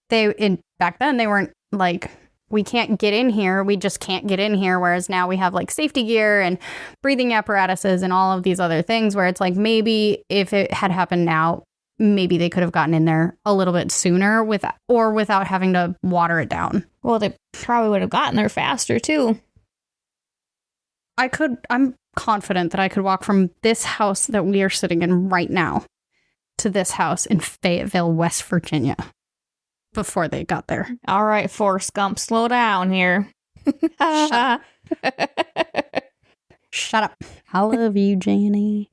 back then they weren't like, we can't get in here. We just can't get in here. Whereas now we have like safety gear and breathing apparatuses and all of these other things where it's like maybe if it had happened now, maybe they could have gotten in there a little bit sooner without having to water it down. Well, they probably would have gotten there faster too. I'm confident that I could walk from this house that we are sitting in right now to this house in Fayetteville, West Virginia before they got there. All right, Forrest Gump, slow down here. Shut up. I love you, Jenny.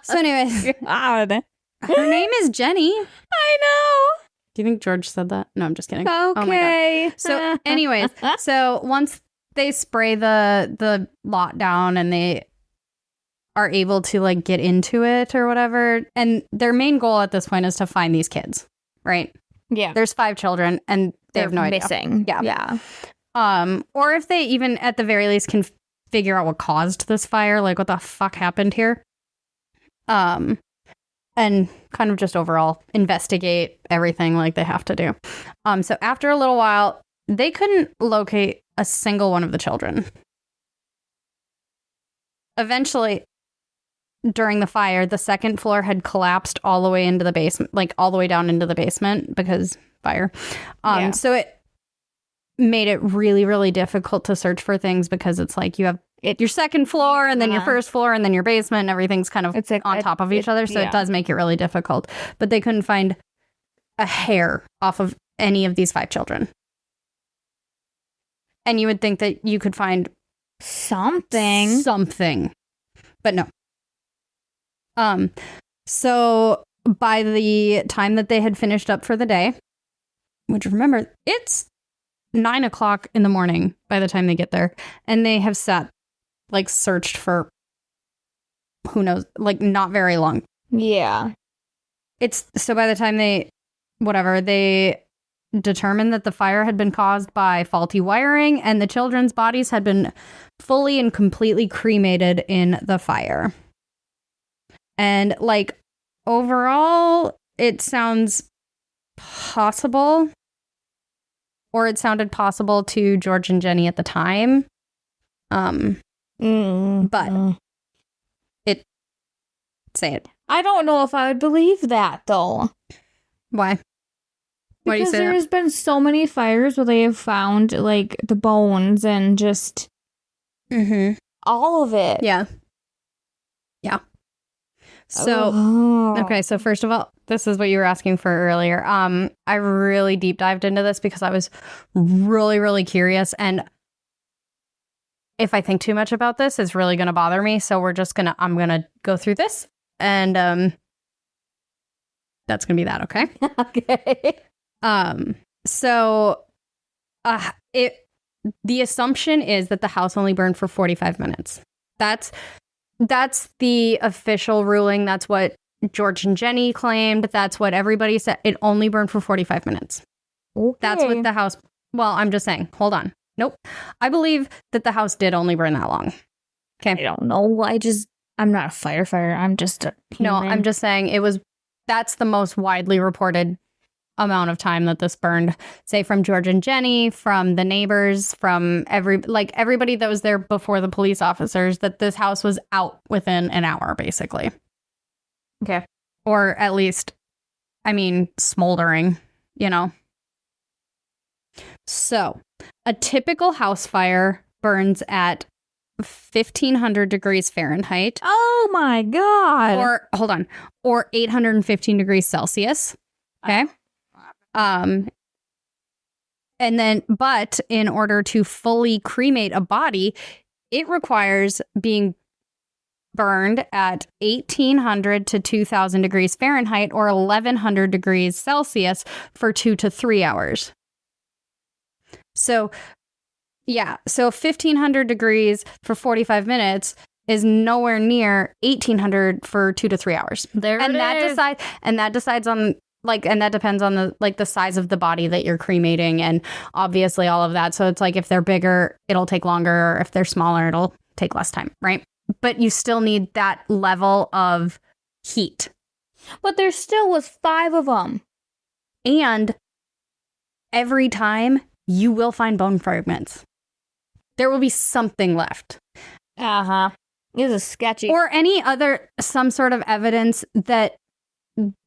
So anyways, God. her name is Jenny. I know. Do you think George said that? No, I'm just kidding. Okay. Oh my God. So anyways, so once they spray the lot down and they are able to like get into it or whatever, and their main goal at this point is to find these kids, right? Yeah. There's 5 children and they have no idea. Missing. Yeah. Or if they even at the very least can figure out what caused this fire, like what the fuck happened here. And kind of just overall investigate everything like they have to do. So after a little while, they couldn't locate a single one of the children. Eventually, during the fire, the second floor had collapsed all the way into the basement, like all the way down into the basement because fire. So it made it really, really difficult to search for things because it's like you have your second floor and then your first floor and then your basement and everything's kind of on top of each other. So it does make it really difficult. But they couldn't find a hair off of any of these 5 children. And you would think that you could find something, but no. So by the time that they had finished up for the day, which remember, it's 9 o'clock in the morning by the time they get there, and they have searched for who knows, like not very long. Yeah. So by the time they determined that the fire had been caused by faulty wiring and the children's bodies had been fully and completely cremated in the fire. And like overall, it sounds possible, or it sounded possible to George and Jenny at the time. But say it. I don't know if I would believe that though. Why? Why do you Because say that? there's been so many fires where they have found like the bones and just all of it. Yeah. So, okay, so first of all, this is what you were asking for earlier. I really deep dived into this because I was really, really curious. And if I think too much about this, it's really going to bother me. So I'm going to go through this and that's going to be that, okay? Okay. So the assumption is that the house only burned for 45 minutes. That's the official ruling. That's what George and Jenny claimed. That's what everybody said. It only burned for 45 minutes. Okay. That's what the house... Well, I'm just saying. Hold on. Nope. I believe that the house did only burn that long. Okay. I don't know. I'm not a firefighter. I'm just a human. No, I'm just saying that's the most widely reported amount of time that this burned. Say from George and Jenny, from the neighbors, from everybody that was there before the police officers, that this house was out within an hour, basically. Okay. Or at least, smoldering, So, a typical house fire burns at 1,500 degrees Fahrenheit. Oh my God. Or 815 degrees Celsius. Okay. And then, but in order to fully cremate a body, it requires being burned at 1,800 to 2,000 degrees Fahrenheit or 1,100 degrees Celsius for 2 to 3 hours. So 1,500 degrees for 45 minutes is nowhere near 1,800 for 2 to 3 hours. That depends on the size of the body that you're cremating and obviously all of that. So it's like if they're bigger, it'll take longer. Or if they're smaller, it'll take less time, right? But you still need that level of heat. But there still was 5 of them. And every time you will find bone fragments. There will be something left. Uh-huh. This is sketchy. Or some sort of evidence that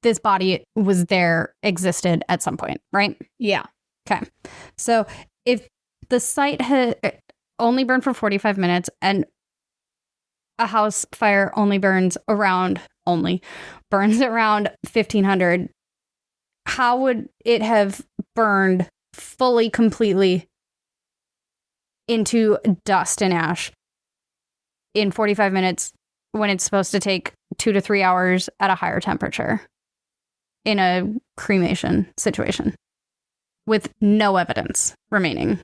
this body existed at some point, right? Yeah. Okay. So if the site had only burned for 45 minutes and a house fire only burns around 1,500, how would it have burned fully, completely into dust and ash in 45 minutes when it's supposed to take 2 to 3 hours at a higher temperature in a cremation situation with no evidence remaining?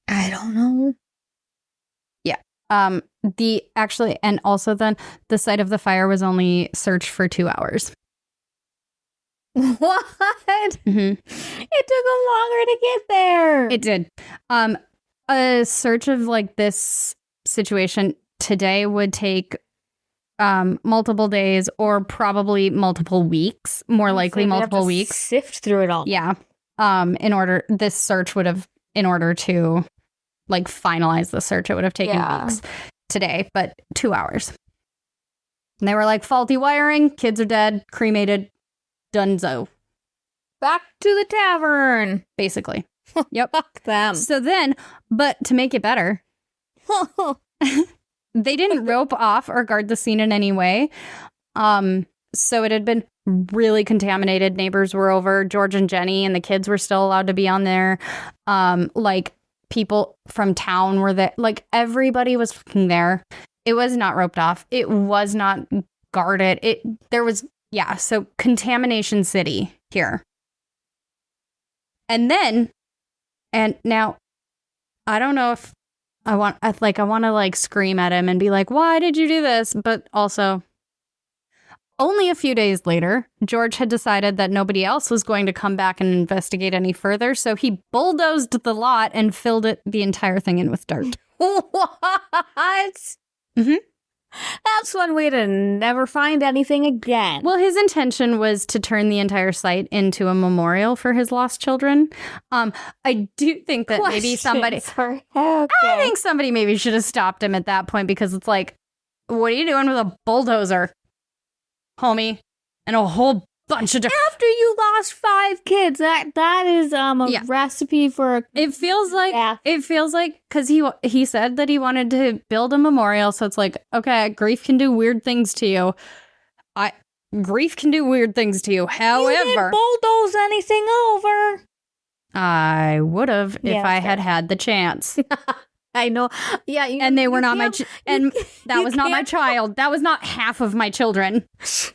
I don't know. Yeah. And also then the site of the fire was only searched for 2 hours. What? Mm-hmm. It took them longer to get there. It did. A search of this situation today would take multiple days or probably multiple weeks. More likely multiple weeks. Sift through it all. Yeah. This search would have, in order to finalize the search, it would have taken weeks today, but 2 hours. And they were like, faulty wiring, kids are dead, cremated, dunzo. Back to the tavern. Basically. Yep. Fuck them. So then, but to make it better, they didn't rope off or guard the scene in any way. So it had been really contaminated. Neighbors were over. George and Jenny and the kids were still allowed to be on there. People from town were there. Everybody was fucking there. It was not roped off. It was not guarded. So contamination city here. And now, I don't know if I want to scream at him and be like, why did you do this? But also, only a few days later, George had decided that nobody else was going to come back and investigate any further. So he bulldozed the lot and filled the entire thing in with dirt. What? Mm-hmm. That's one way to never find anything again. Well, his intention was to turn the entire site into a memorial for his lost children. I do think that maybe somebody... Okay. I think somebody maybe should have stopped him at that point because it's like, what are you doing with a bulldozer, homie? And a whole bunch of... After you lost 5 kids, that is a recipe for... It feels like because he said that he wanted to build a memorial, so it's like, okay, grief can do weird things to you. Grief can do weird things to you. However, you didn't bulldoze anything over. I would have if I had the chance. I know. Yeah, and they were not my that was not my child. That was not half of my children.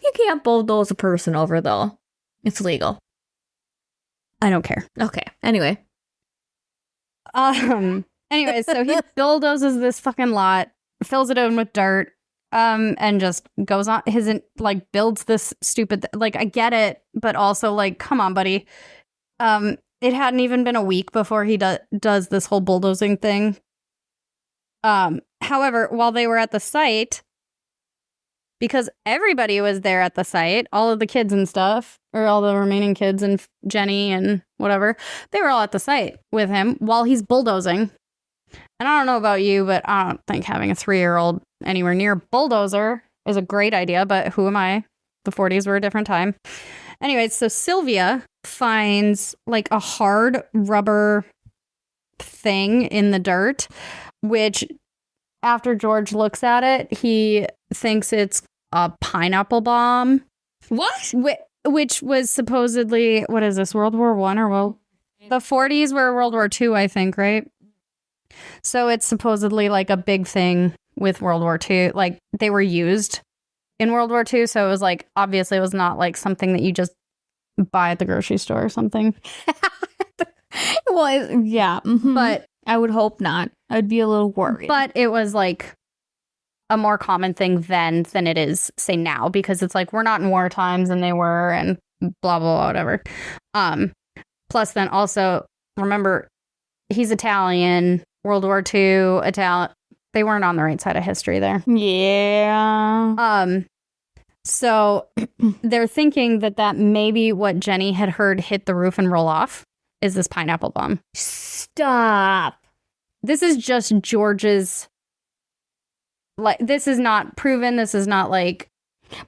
You can't bulldoze a person over though. It's legal. I don't care. Okay. Anyway. Anyway, so he bulldozes this fucking lot, fills it in with dirt, and just goes on like builds this stupid like I get it, but also like come on, buddy. It hadn't even been a week before he does this whole bulldozing thing. However, while they were at the site, because everybody was there at the site, all of the kids and stuff, or all the remaining kids and Jenny and whatever, they were all at the site with him while he's bulldozing. And I don't know about you, but I don't think having a 3-year-old anywhere near a bulldozer is a great idea, but who am I? The 40s were a different time. Anyway, so Sylvia finds like a hard rubber thing in the dirt, which after George looks at it, he thinks it's a pineapple bomb. What? Which was supposedly, what is this, World War I or the 40s were World War II, I think, right? So it's supposedly like a big thing with World War II. Like they were used in World War II. So it was like, obviously it was not like something that you just buy at the grocery store or something. Well, yeah. Mm-hmm. But I would hope not. I'd be a little worried. But it was like a more common thing then than it is, say, now, because it's like we're not in war times and they were and blah, blah, blah, whatever. Plus then also, remember, he's Italian, World War II, Italian. They weren't on the right side of history there. Yeah. So they're thinking that maybe what Jenny had heard hit the roof and roll off is this pineapple bomb. Stop. This is just George's, like, this is not proven. This is not like.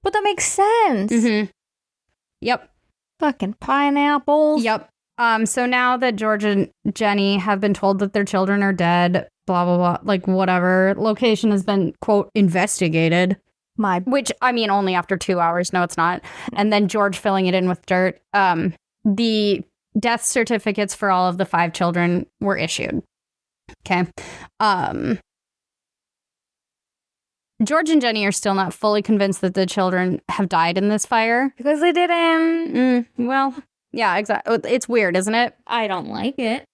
But that makes sense. Mm-hmm. Yep. Fucking pineapples. Yep. So now that George and Jenny have been told that their children are dead, blah, blah, blah, like whatever, location has been, quote, investigated. Which, I mean, only after 2 hours. No, it's not. And then George filling it in with dirt. The death certificates for all of the 5 children were issued. Okay. George and Jenny are still not fully convinced that the children have died in this fire. Because they didn't. Well, yeah, exactly. It's weird, isn't it? I don't like it.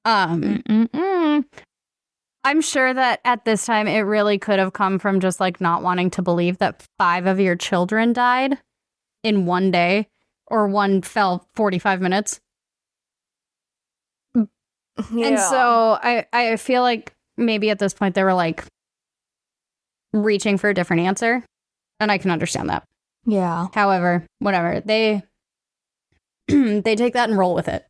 I'm sure that at this time it really could have come from just like not wanting to believe that 5 of your children died in one day or one fell 45 minutes. Yeah. And so I feel like maybe at this point they were like reaching for a different answer, and I can understand that. Yeah. However, whatever. They take that and roll with it.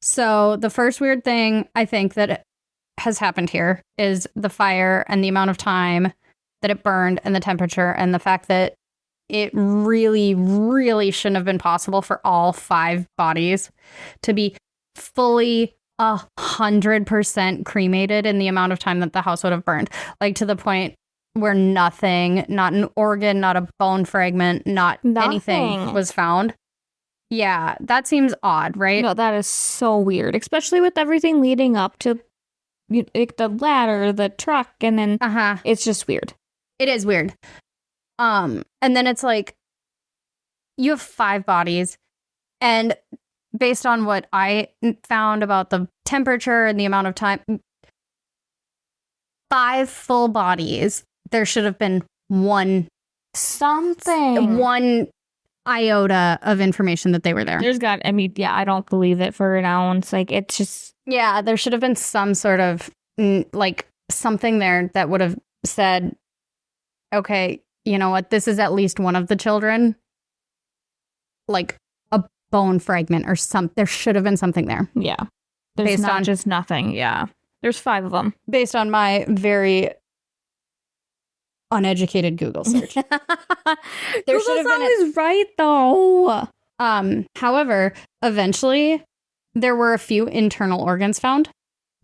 So the first weird thing I think that has happened here is the fire and the amount of time that it burned and the temperature and the fact that it really, really shouldn't have been possible for all 5 bodies to be fully 100% cremated in the amount of time that the house would have burned. Like to the point where nothing, not an organ, not a bone fragment, not anything was found. Yeah, that seems odd, right? No, that is so weird, especially with everything leading up to like the ladder, the truck, and then it's just weird. It is weird. And then it's like you have 5 bodies, and based on what I found about the temperature and the amount of time, 5 full bodies, there should have been one iota of information that they were there. I don't believe it for an ounce. Like, it's just. Yeah, there should have been some sort of, like, something there that would have said, okay, you know what, this is at least one of the children. Like, a bone fragment or something. There should have been something there. Yeah. There's not just nothing. Yeah. There's 5 of them. Based on my very uneducated Google search. Google's always right, though. However, eventually, there were a few internal organs found.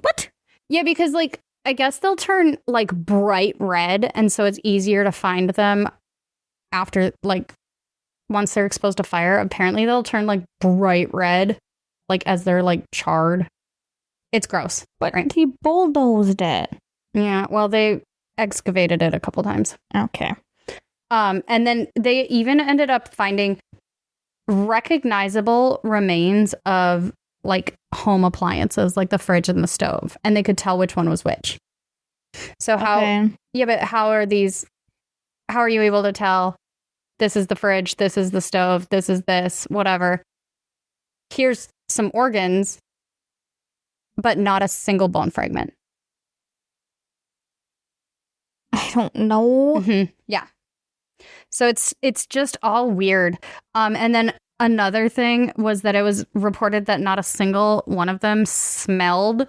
What? Yeah, because, like, I guess they'll turn, like, bright red, and so it's easier to find them after, like, once they're exposed to fire. Apparently, they'll turn, like, bright red, like, as they're, like, charred. It's gross. But right? He bulldozed it. Yeah, well, they excavated it a couple times. Okay. And then they even ended up finding recognizable remains of like home appliances, like the fridge and the stove, and they could tell which one was which. So but how are you able to tell this is the fridge, this is the stove, this is this, whatever? Here's some organs, but not a single bone fragment. I don't know. Yeah. So it's just all weird. And then another thing was that it was reported that not a single one of them smelled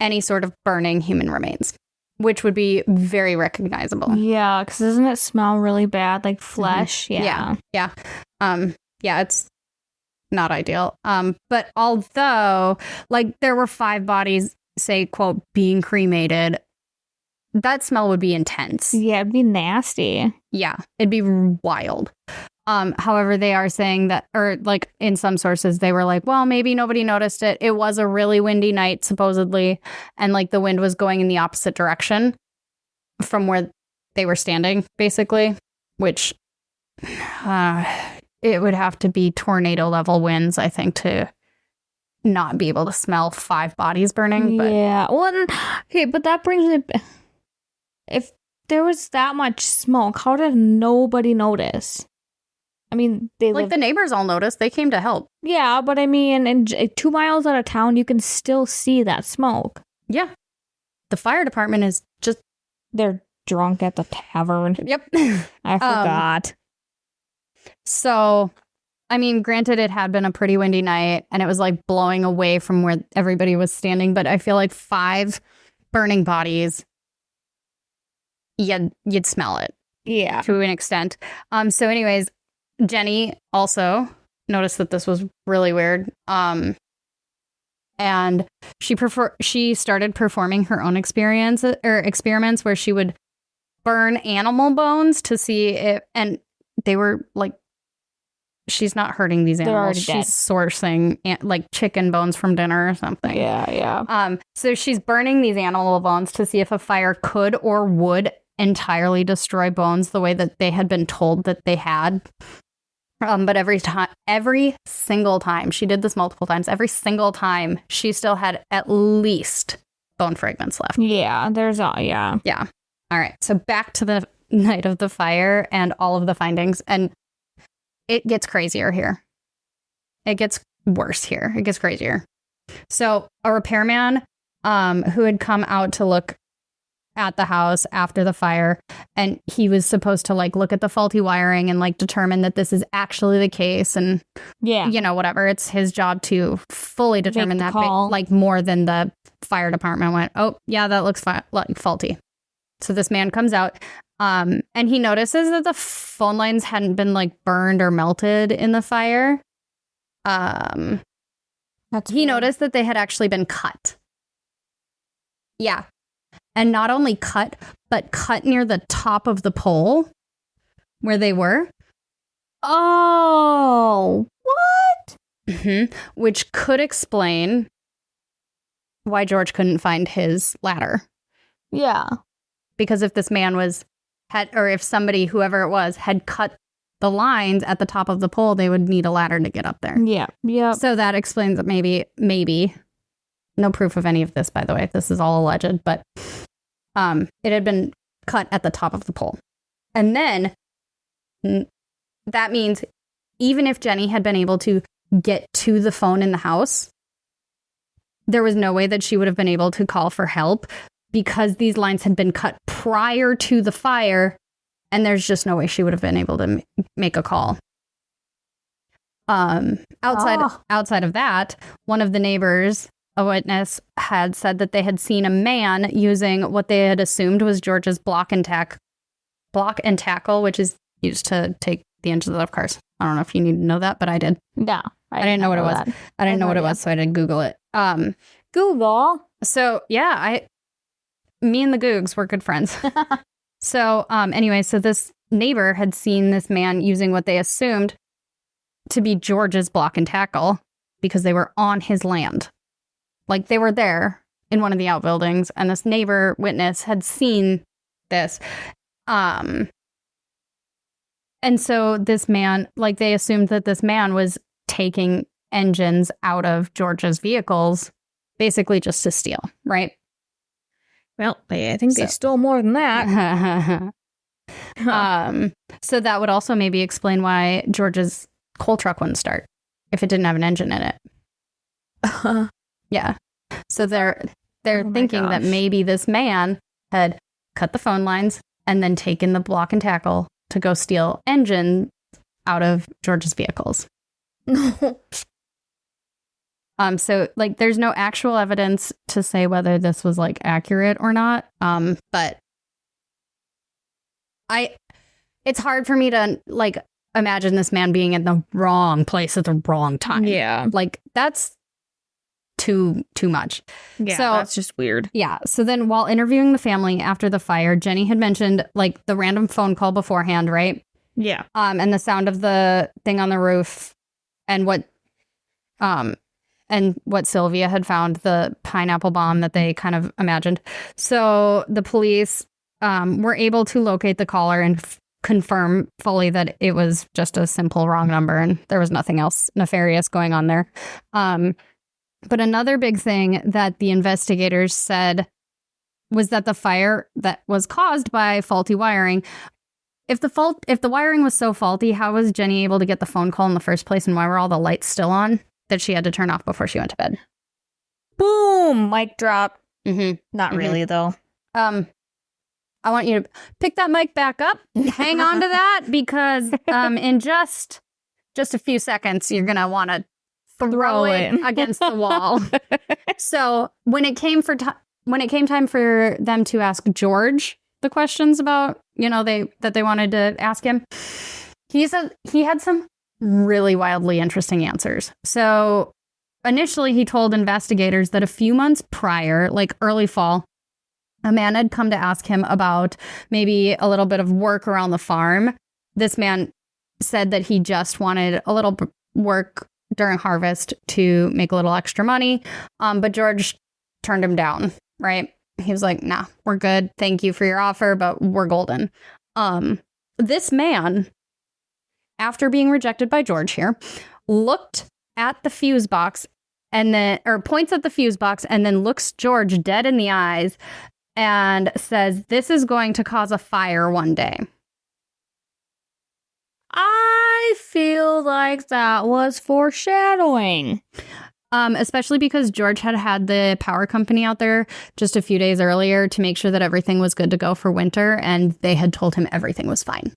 any sort of burning human remains, which would be very recognizable. Yeah, because doesn't it smell really bad, like flesh? Yeah. Yeah, it's not ideal. But although, like, there were 5 bodies, say, quote, being cremated, that smell would be intense. Yeah, it'd be nasty. Yeah, it'd be wild. However, they are saying that, or like in some sources, they were like, well, maybe nobody noticed it. It was a really windy night, supposedly. And like the wind was going in the opposite direction from where they were standing, basically, which it would have to be tornado level winds, I think, to not be able to smell 5 bodies burning. But yeah. Well, okay, but that brings it. If there was that much smoke, how did nobody notice? I mean, the neighbors all noticed. They came to help. Yeah, but I mean, in 2 miles out of town, you can still see that smoke. Yeah. The fire department is just... They're drunk at the tavern. Yep. I forgot. So, I mean, granted, it had been a pretty windy night, and it was like blowing away from where everybody was standing, but I feel like 5 burning bodies, you'd smell it. Yeah. To an extent. So anyways, Jenny also noticed that this was really weird. And she started performing her own experiments where she would burn animal bones to see if, and they were like, she's not hurting these animals. She's sourcing like chicken bones from dinner or something. Yeah. So she's burning these animal bones to see if a fire could or would entirely destroy bones the way that they had been told that they had. But every single time, she did this multiple times, every single time she still had at least bone fragments left. Yeah, yeah. Yeah. All right. So back to the night of the fire and all of the findings. And it gets crazier here. It gets worse here. It gets crazier. So a repairman who had come out to look at the house after the fire, and he was supposed to like look at the faulty wiring and like determine that this is actually the case, and whatever, it's his job to fully determine that like more than the fire department went, oh yeah, that looks like faulty. So this man comes out and he notices that the phone lines hadn't been like burned or melted in the fire. He noticed that they had actually been cut. Yeah. And not only cut, but cut near the top of the pole where they were. Oh, what? Mm-hmm. Which could explain why George couldn't find his ladder. Yeah. Because if this man if somebody, whoever it was, had cut the lines at the top of the pole, they would need a ladder to get up there. Yeah. Yeah. So that explains that maybe. No proof of any of this, by the way. This is all alleged, but it had been cut at the top of the pole. And then that means even if Jenny had been able to get to the phone in the house, there was no way that she would have been able to call for help because these lines had been cut prior to the fire, and there's just no way she would have been able to make a call. Outside of that, one of the neighbors, a witness, had said that they had seen a man using what they had assumed was George's block and tackle, which is used to take the engines out of cars. I don't know if you need to know that, but I did. No, I didn't know what it was. I didn't know what it was, so I did Google it. Google. So yeah, me and the Googs were good friends. So anyway, so this neighbor had seen this man using what they assumed to be George's block and tackle because they were on his land. Like they were there in one of the outbuildings, and this neighbor witness had seen this. And And so this man, like they assumed that this man was taking engines out of George's vehicles, basically just to steal, right? Well, I think they stole more than that. So that would also maybe explain why George's coal truck wouldn't start if it didn't have an engine in it. Yeah. So they're thinking that maybe this man had cut the phone lines and then taken the block and tackle to go steal engine out of George's vehicles. So like there's no actual evidence to say whether this was like accurate or not. But it's hard for me to like imagine this man being in the wrong place at the wrong time. Yeah. Like that's too much. Yeah, so, that's just weird. Yeah. So then while interviewing the family after the fire, Jenny had mentioned like the random phone call beforehand, right? Yeah. And the sound of the thing on the roof and what Sylvia had found, the pineapple bomb that they kind of imagined. So the police were able to locate the caller and confirm fully that it was just a simple wrong number and there was nothing else nefarious going on there. But another big thing that the investigators said was that the fire that was caused by faulty wiring. If the wiring was so faulty, how was Jenny able to get the phone call in the first place, and why were all the lights still on that she had to turn off before she went to bed? Boom! Mic drop. Mm-hmm. Not really, though. I want you to pick that mic back up. Hang on to that because in just a few seconds, you're gonna want to throw it against the wall. So when it came time for them to ask George the questions about, that they wanted to ask him, he said he had some really wildly interesting answers. So initially he told investigators that a few months prior, like early fall, a man had come to ask him about maybe a little bit of work around the farm. This man said that he just wanted a little work during harvest to make a little extra money. But George turned him down, right? He was like, nah, we're good. Thank you for your offer, but we're golden. This man, after being rejected by George here, looked at the fuse box points at the fuse box and then looks George dead in the eyes and says, this is going to cause a fire one day. I feel like that was foreshadowing. Especially because George had the power company out there just a few days earlier to make sure that everything was good to go for winter, and they had told him everything was fine.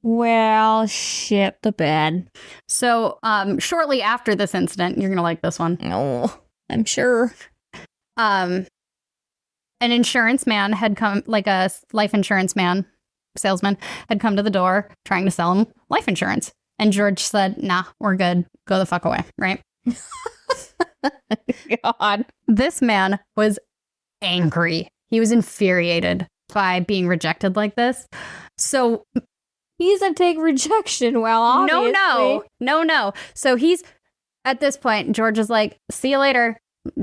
Well, shit the bed. So shortly after this incident, you're going to like this one. Oh, I'm sure. An insurance man had come, like a life insurance salesman, had come to the door trying to sell him life insurance. And George said, nah, we're good. Go the fuck away, right? God. This man was angry. He was infuriated by being rejected like this. So he doesn't take rejection well, obviously. No. So he's, at this point, George is like, see you later.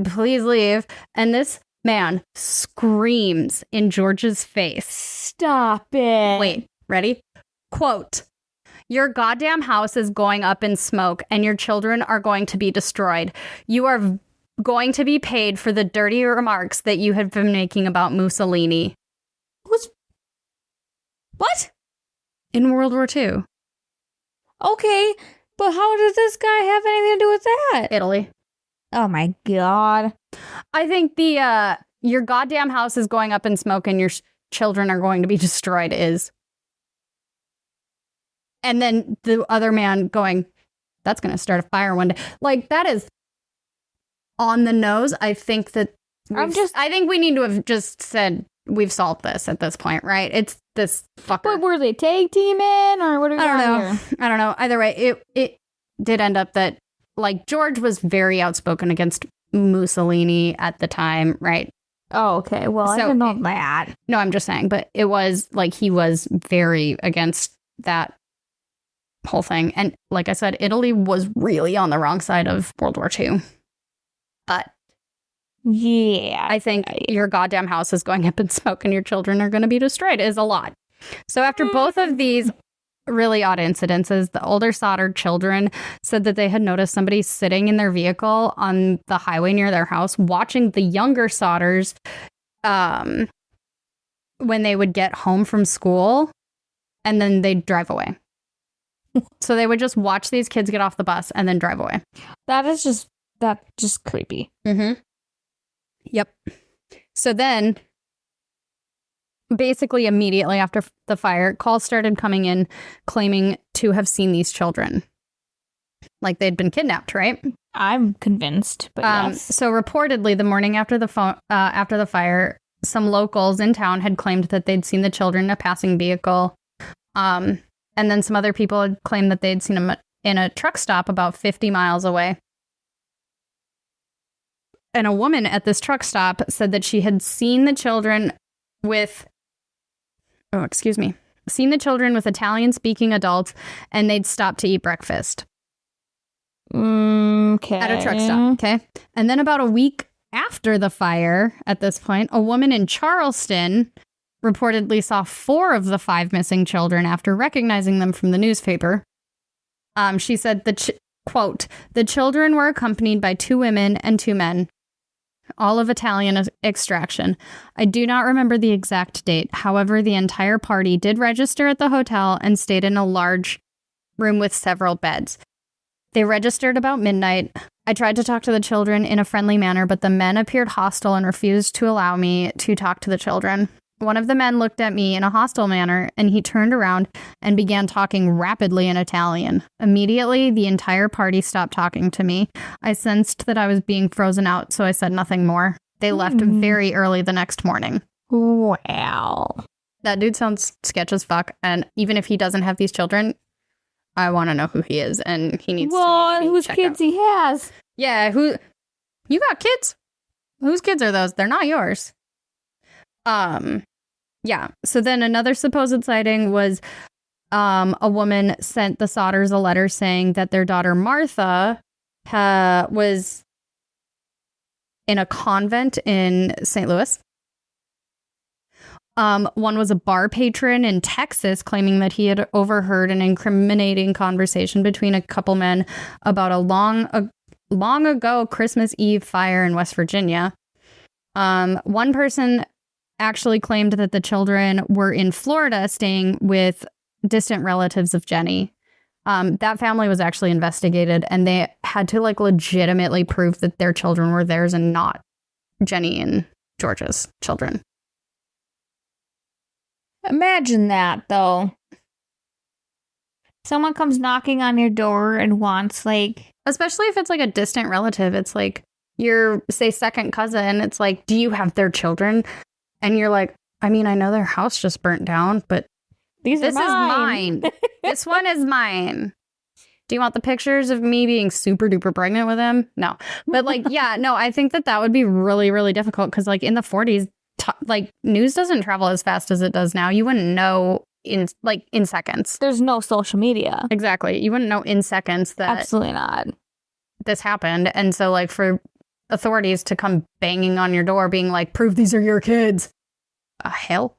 Please leave. And this man screams in George's face. Stop it. Wait, ready? Quote, your goddamn house is going up in smoke and your children are going to be destroyed. You are going to be paid for the dirty remarks that you have been making about Mussolini. What? In World War II. Okay, but how does this guy have anything to do with that? Italy. Oh my God. I think your goddamn house is going up in smoke and your children are going to be destroyed is. And then the other man going, that's going to start a fire one day. Like, that is on the nose. I think that I think we need to have just said we've solved this at this point, right? It's this fucker. What were they, tag teaming or what are we doing here? I don't know. Either way, it did end up that like George was very outspoken against Mussolini at the time, right? Oh, okay. Well, I didn't know that. No, I'm just saying, but it was like he was very against that whole thing. And like I said, Italy was really on the wrong side of World War II. But yeah, I think your goddamn house is going up in smoke and your children are going to be destroyed is a lot. So after both of these really odd incidences. The older Sodder children said that they had noticed somebody sitting in their vehicle on the highway near their house, watching the younger Sodders when they would get home from school, and then they'd drive away. So they would just watch these kids get off the bus and then drive away. That's just creepy. Mm-hmm. Yep. So then, basically immediately after the fire, calls started coming in claiming to have seen these children. Like they'd been kidnapped, right? I'm convinced, but yes. So reportedly, the morning after the fire, some locals in town had claimed that they'd seen the children in a passing vehicle. And then some other people had claimed that they'd seen them in a truck stop about 50 miles away. And a woman at this truck stop said that she had seen the children with Italian-speaking adults, and they'd stopped to eat breakfast. Okay. At a truck stop, okay? And then about a week after the fire, at this point, a woman in Charleston reportedly saw 4 of the 5 missing children after recognizing them from the newspaper. She said, quote, "The children were accompanied by 2 women and 2 men, all of Italian extraction. I do not remember the exact date. However, the entire party did register at the hotel and stayed in a large room with several beds. They registered about midnight. I tried to talk to the children in a friendly manner, but the men appeared hostile and refused to allow me to talk to the children. One of the men looked at me in a hostile manner, and he turned around and began talking rapidly in Italian. Immediately, the entire party stopped talking to me. I sensed that I was being frozen out, so I said nothing more. They left very early the next morning." Wow. That dude sounds sketch as fuck, and even if he doesn't have these children, I want to know who he is, and he needs to whose kids he has. Yeah, who... You got kids? Whose kids are those? They're not yours. Yeah. So then another supposed sighting was a woman sent the Sodders a letter saying that their daughter Martha was in a convent in St. Louis. One was a bar patron in Texas claiming that he had overheard an incriminating conversation between a couple men about a long ago Christmas Eve fire in West Virginia. One person actually claimed that the children were in Florida staying with distant relatives of Jenny. That family was actually investigated, and they had to legitimately prove that their children were theirs and not Jenny and George's children. Imagine that, though. Someone comes knocking on your door and wants, especially if it's a distant relative. It's your, say, second cousin. It's do you have their children? And you're I mean, I know their house just burnt down, but this is mine. This one is mine. Do you want the pictures of me being super duper pregnant with him? No. But yeah, no, I think that would be really, really difficult because in the 40s, news doesn't travel as fast as it does now. You wouldn't know in seconds. There's no social media. Exactly. You wouldn't know in seconds that absolutely not this happened. And so for authorities to come banging on your door being prove these are your kids. Hell.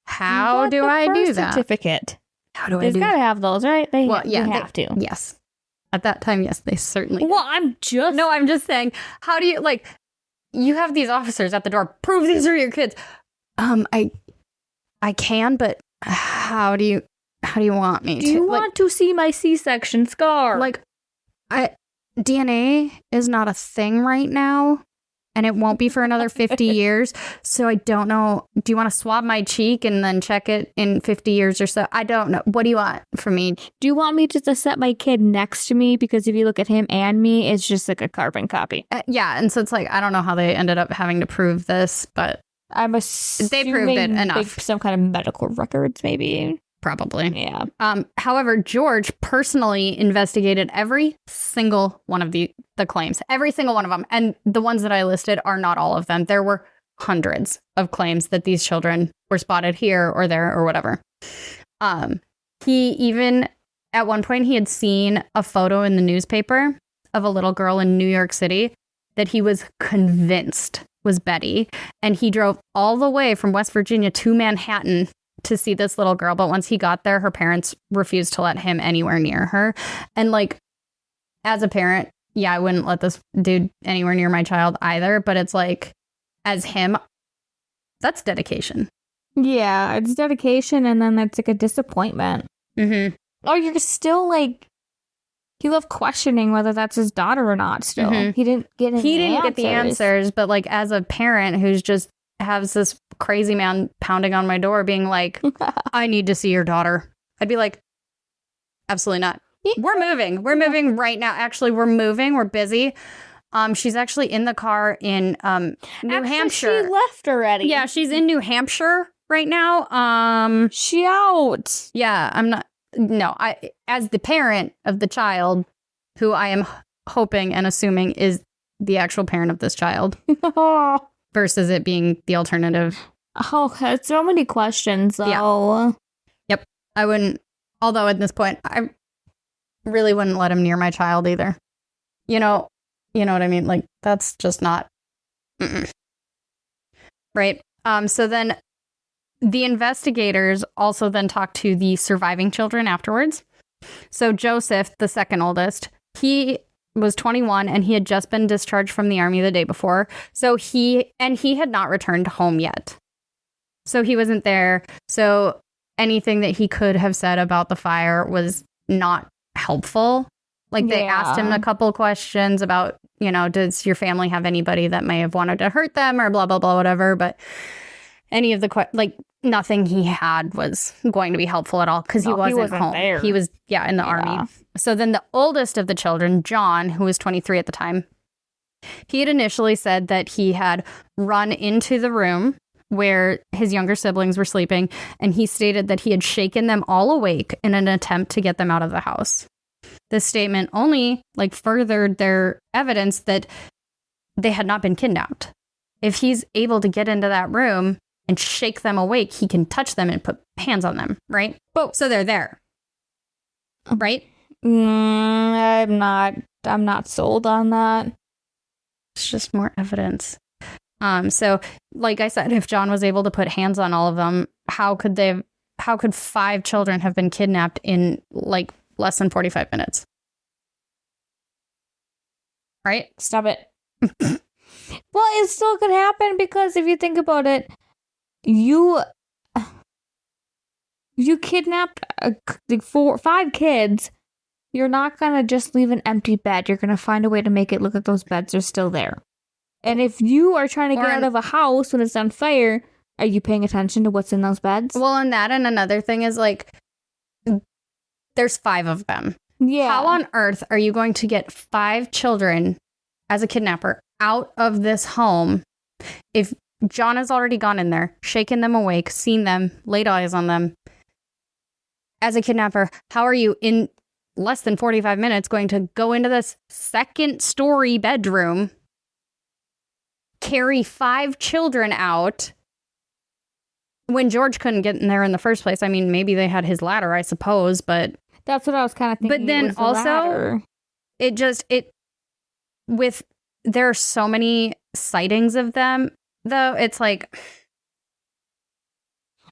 How do I do that? Certificate. How do I do that? They've got to have those, right? They have to. Yes. At that time, yes, they certainly Well, I'm just saying, how do you you have these officers at the door, prove these are your kids. I can, but how do you want me to? Do you want to see my C-section scar? DNA is not a thing right now, and it won't be for another 50 years. So I don't know. Do you want to swab my cheek and then check it in 50 years or so? I don't know. What do you want from me? Do you want me just to set my kid next to me? Because if you look at him and me, it's just a carbon copy. Yeah. And so it's I don't know how they ended up having to prove this, but I'm assuming they proved it enough. Some kind of medical records, maybe. Probably. Yeah. However, George personally investigated every single one of the claims, every single one of them. And the ones that I listed are not all of them. There were hundreds of claims that these children were spotted here or there or whatever. He even, at one point, he had seen a photo in the newspaper of a little girl in New York City that he was convinced was Betty. And he drove all the way from West Virginia to Manhattan to see this little girl, but once he got there, her parents refused to let him anywhere near her. And like, as a parent, yeah, I wouldn't let this dude anywhere near my child either. But it's like, as him, that's dedication. Yeah, it's dedication, and then it's like a disappointment. Mm-hmm. Oh, you're still like, he loved questioning whether that's his daughter or not. Still, he didn't get the answers. But like, as a parent who's just has this crazy man pounding on my door, being like, "I need to see your daughter," I'd be like, "Absolutely not. We're moving. We're moving right now. Actually, we're moving. We're busy." She's actually in the car in New Hampshire. She left already. Yeah, she's in New Hampshire right now. She out. Yeah, I'm not. No, I, as the parent of the child, who I am hoping and assuming is the actual parent of this child, versus it being the alternative. Oh, that's so many questions, though. Yeah. Yep. I wouldn't, although at this point, I really wouldn't let him near my child either. You know what I mean? Like, that's just not. Right. So then the investigators also then talked to the surviving children afterwards. So Joseph, the second oldest, he was 21 and he had just been discharged from the army the day before. So he had not returned home yet. So he wasn't there. So anything that he could have said about the fire was not helpful. Like, they asked him a couple questions about, does your family have anybody that may have wanted to hurt them or blah, blah, blah, whatever. But any of the nothing he had was going to be helpful at all because he wasn't home. There. He was, in the army. So then the oldest of the children, John, who was 23 at the time, he had initially said that he had run into the room where his younger siblings were sleeping, and he stated that he had shaken them all awake in an attempt to get them out of the house. This statement only furthered their evidence that they had not been kidnapped. If he's able to get into that room and shake them awake, he can touch them and put hands on them, right? So they're there, right? I'm not sold on that. It's just more evidence. So like I said, if John was able to put hands on all of them, how could 5 children have been kidnapped in less than 45 minutes? Right? Stop it. Well, it still could happen because if you think about it, you kidnapped 5 kids. You're not going to just leave an empty bed. You're going to find a way to make it look like those beds are still there. And if you are trying to get out of a house when it's on fire, are you paying attention to what's in those beds? Well, and another thing is there's 5 of them. Yeah. How on earth are you going to get 5 children as a kidnapper out of this home if John has already gone in there, shaken them awake, seen them, laid eyes on them? As a kidnapper, how are you in less than 45 minutes going to go into this 2nd-story bedroom, carry 5 children out when George couldn't get in there in the first place? I mean, maybe they had his ladder, I suppose, but that's what I was kind of thinking. But then also, there are so many sightings of them, though. It's like,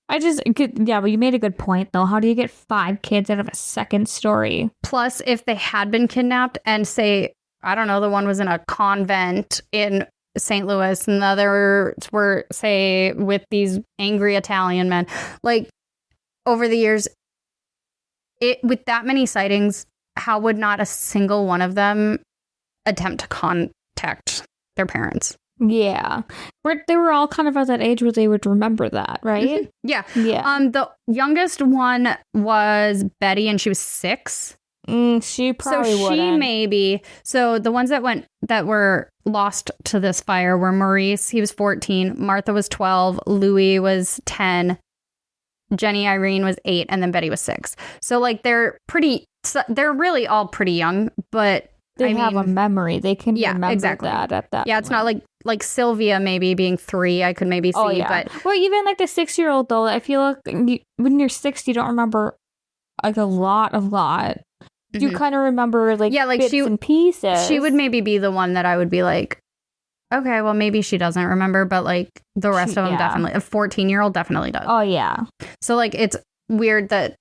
but you made a good point, though. How do you get 5 kids out of a 2nd story? Plus, if they had been kidnapped and say, I don't know, the one was in a convent in St. Louis and the others were, say, with these angry Italian men, over the years, with that many sightings, how would not a single one of them attempt to contact their parents? Yeah. They were all kind of at that age where they would remember that, right? Mm-hmm. Yeah. Yeah. The youngest one was Betty, and she was 6. She probably wouldn't. She maybe. So the ones that were lost to this fire were Maurice, he was 14, Martha was 12, Louis was 10, Jenny Irene was 8, and then Betty was 6. So they're really all pretty young, but they have a memory. They can remember exactly. that at that Yeah, it's not like Sylvia maybe being 3, I could maybe see. Oh, yeah. But well, even the 6-year-old, though, I feel like when you're 6, you don't remember a lot. You kind of remember bits and pieces. She would maybe be the one that I would be like, okay, well, maybe she doesn't remember, but like the rest of them definitely. A 14-year-old definitely does. Oh, yeah. So like it's weird that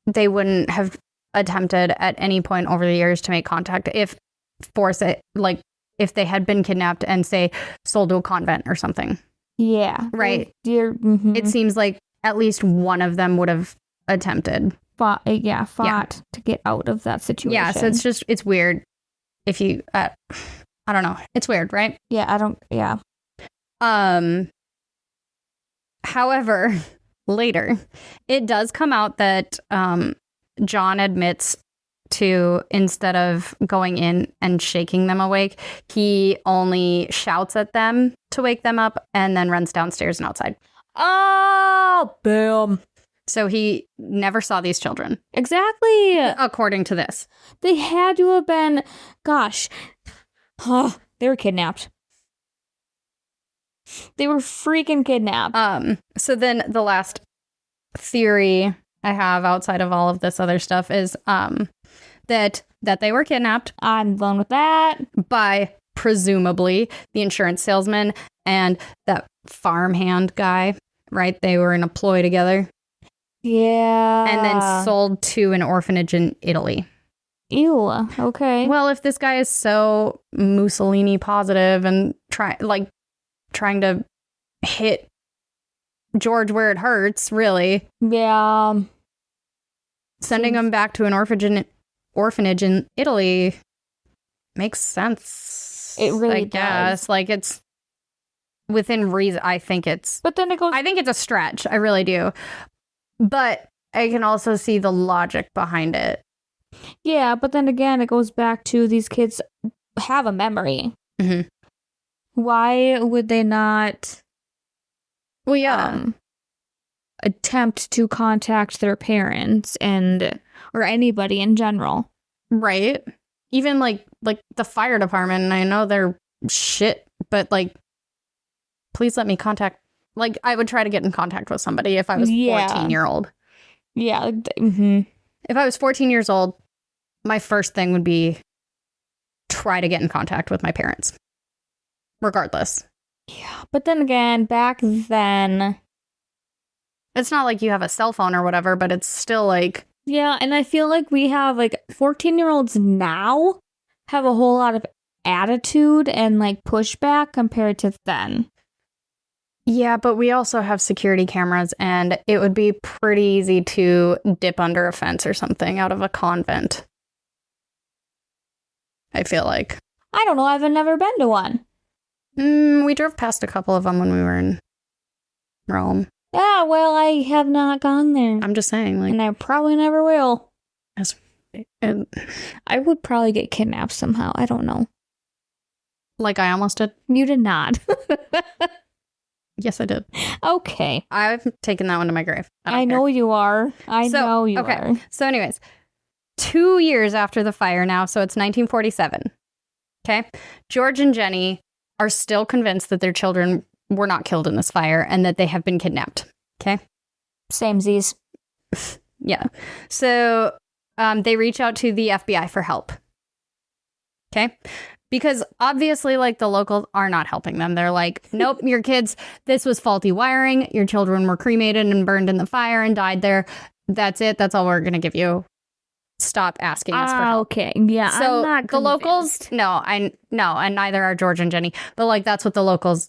they wouldn't have attempted at any point over the years to make contact if they had been kidnapped and say sold to a convent or something. Yeah. Right. It seems like at least one of them would have attempted. Fought to get out of that situation. Yeah, so it's weird if you, I don't know. It's weird, right? Yeah. However, later, it does come out that John admits to, instead of going in and shaking them awake, he only shouts at them to wake them up and then runs downstairs and outside. Oh, boom. So he never saw these children. Exactly. According to this. They had to have been, they were kidnapped. They were freaking kidnapped. So then the last theory I have outside of all of this other stuff is that they were kidnapped. I'm done with that. By presumably the insurance salesman and that farmhand guy, right? They were in a ploy together. Yeah. And then sold to an orphanage in Italy. Ew. Okay. Well, if this guy is so Mussolini positive and trying to hit George where it hurts, really. Yeah. Sending him back to an orphanage in Italy makes sense. It really does. does. Like, it's within reason. I think it's a stretch. I really do. But I can also see the logic behind it. Yeah, but then again, it goes back to these kids have a memory. Mm-hmm. Why would they not? Well, yeah. Attempt to contact their parents or anybody in general. Right. Even like the fire department, and I know they're shit, but like, please let me contact. Like, I would try to get in contact with somebody if I was 14-year-old. Yeah. Mm-hmm. If I was 14 years old, my first thing would be try to get in contact with my parents. Regardless. Yeah. But then again, back then, it's not like you have a cell phone or whatever, but it's still like... Yeah, and I feel like we have, 14-year-olds now have a whole lot of attitude and, pushback compared to then. Yeah, but we also have security cameras, and it would be pretty easy to dip under a fence or something out of a convent. I feel like. I don't know. I've never been to one. We drove past a couple of them when we were in Rome. Yeah, well, I have not gone there. I'm just saying, and I probably never will. And I would probably get kidnapped somehow. I don't know. Like I almost did? You did not. Yes, I did. Okay. I've taken that one to my grave. I know you are. I know you are. So anyways, 2 years after the fire now, so it's 1947. Okay? George and Jenny are still convinced that their children were not killed in this fire and that they have been kidnapped. Okay? Samesies. Yeah. So they reach out to the FBI for help. Okay? Because obviously, the locals are not helping them. They're like, nope, your kids, this was faulty wiring. Your children were cremated and burned in the fire and died there. That's it. That's all we're going to give you. Stop asking us for help. Okay. Yeah. So I'm not the locals, no, and neither are George and Jenny. But that's what the local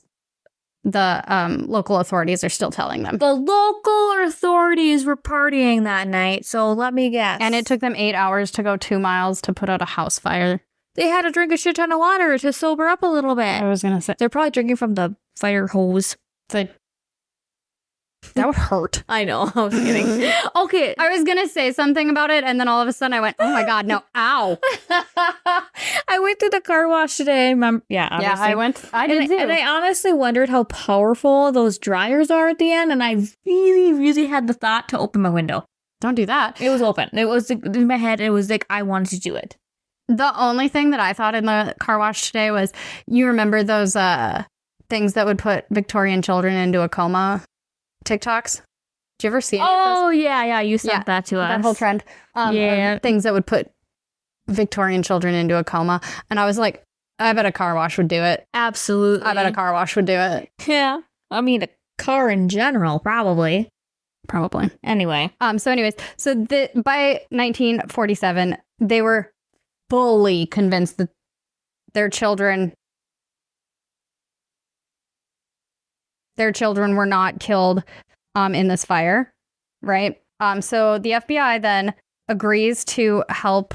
authorities are still telling them. The local authorities were partying that night. So let me guess. And it took them 8 hours to go 2 miles to put out a house fire. They had to drink a shit ton of water to sober up a little bit. I was going to say. They're probably drinking from the fire hose. That would hurt. I know. I was kidding. Okay. I was going to say something about it, and then all of a sudden I went, oh my God, no. Ow. I went to the car wash today. Yeah, I did too. And I honestly wondered how powerful those dryers are at the end, and I really, really had the thought to open my window. Don't do that. It was open. It was in my head. It was I wanted to do it. The only thing that I thought in the car wash today was, you remember those things that would put Victorian children into a coma TikToks? Did you ever see any of those? Oh, yeah. You sent that to us. That whole trend. Yeah. Things that would put Victorian children into a coma. And I was like, I bet a car wash would do it. Absolutely. I bet a car wash would do it. Yeah. I mean, a car in general, probably. Probably. Anyway. So by 1947, they were fully convinced that their children were not killed in this fire, right? So the FBI then agrees to help.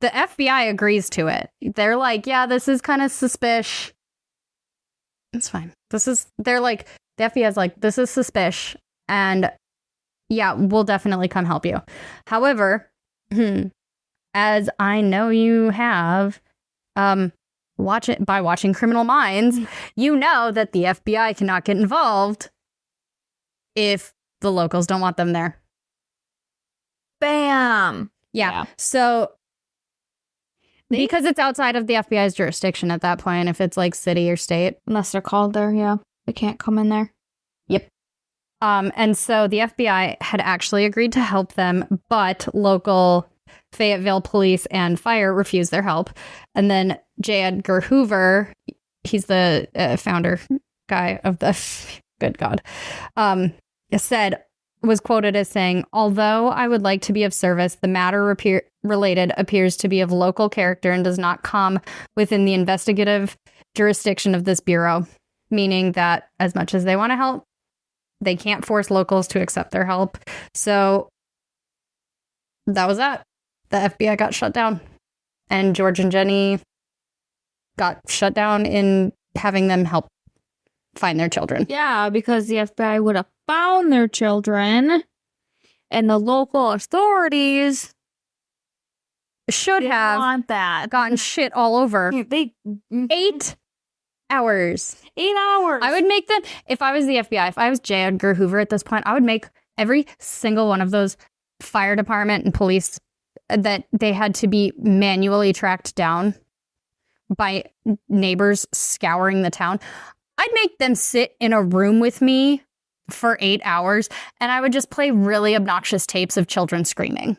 The FBI agrees to it. They're like, yeah, this is kind of suspicious. It's fine. They're like, the FBI's like, this is suspicious. And yeah, we'll definitely come help you. However, as I know you have, watching Criminal Minds, you know that the FBI cannot get involved if the locals don't want them there. Bam. Yeah. So because it's outside of the FBI's jurisdiction at that point, if it's like city or state. Unless they're called there, yeah. They can't come in there. Yep. And so the FBI had actually agreed to help them, but local Fayetteville police and fire refused their help. And then J. Edgar Hoover, he's the founder guy of the, good God, was quoted as saying, although I would like to be of service, the matter appears to be of local character and does not come within the investigative jurisdiction of this bureau, meaning that as much as they want to help, they can't force locals to accept their help. So that was that. The FBI got shut down, and George and Jenny got shut down in having them help find their children. Yeah, because the FBI would have found their children, and the local authorities should have want that. Gotten shit all over. 8 hours. 8 hours. I would make them, if I was the FBI, if I was J. Edgar Hoover at this point, I would make every single one of those fire department and police that they had to be manually tracked down by neighbors scouring the town. I'd make them sit in a room with me for 8 hours, and I would just play really obnoxious tapes of children screaming.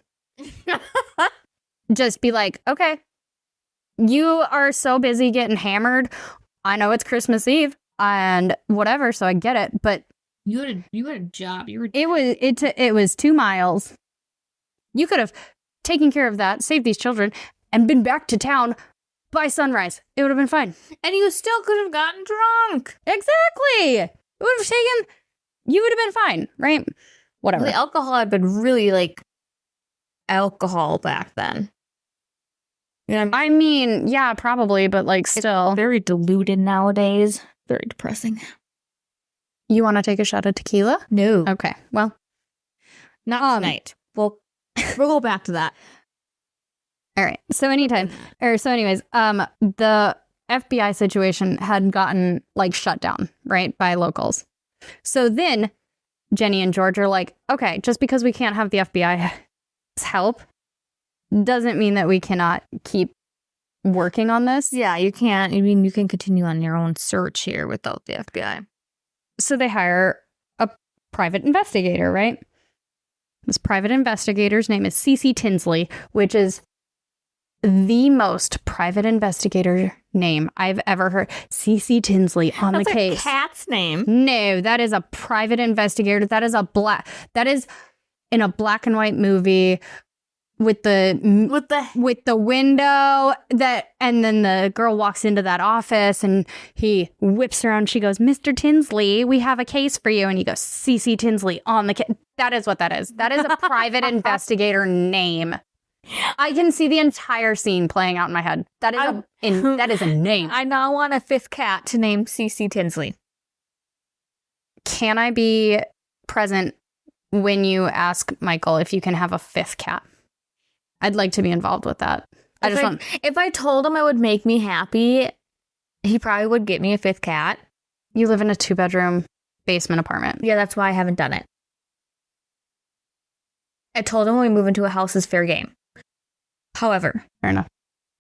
Just be like, okay, you are so busy getting hammered. I know it's Christmas Eve and whatever, so I get it, but you had a job. It was 2 miles. You could have taken care of that, saved these children, and been back to town by sunrise. It would have been fine. And you still could have gotten drunk. Exactly. It would have taken, you would have been fine, right? Whatever. The alcohol had been really like alcohol back then. Yeah, I mean, yeah, probably, but like still. It's very diluted nowadays. Very depressing. You want to take a shot of tequila? No. Okay, well. Not tonight. We'll go back to that. All right. So anyways, the FBI situation had gotten like shut down, right, by locals. So then Jenny and George are like, okay, just because we can't have the FBI's help doesn't mean that we cannot keep working on this. Yeah, you can't. I mean, you can continue on your own search here without the FBI. So they hire a private investigator, right? This private investigator's name is Cece Tinsley, which is the most private investigator name I've ever heard. Cece Tinsley on the case. That's a cat's name. No, that is a private investigator. That is in a black and white movie with the window and then the girl walks into that office and he whips around. She goes, "Mr. Tinsley, we have a case for you." And he goes, "Cece Tinsley on the case." That is what that is. That is a private investigator name. I can see the entire scene playing out in my head. That is a name. I now want a 5th cat to name Cece Tinsley. Can I be present when you ask Michael if you can have a 5th cat? I'd like to be involved with that. If I told him it would make me happy, he probably would get me a 5th cat. You live in a 2-bedroom basement apartment. Yeah, that's why I haven't done it. I told him when we move into a house is fair game. However, fair enough.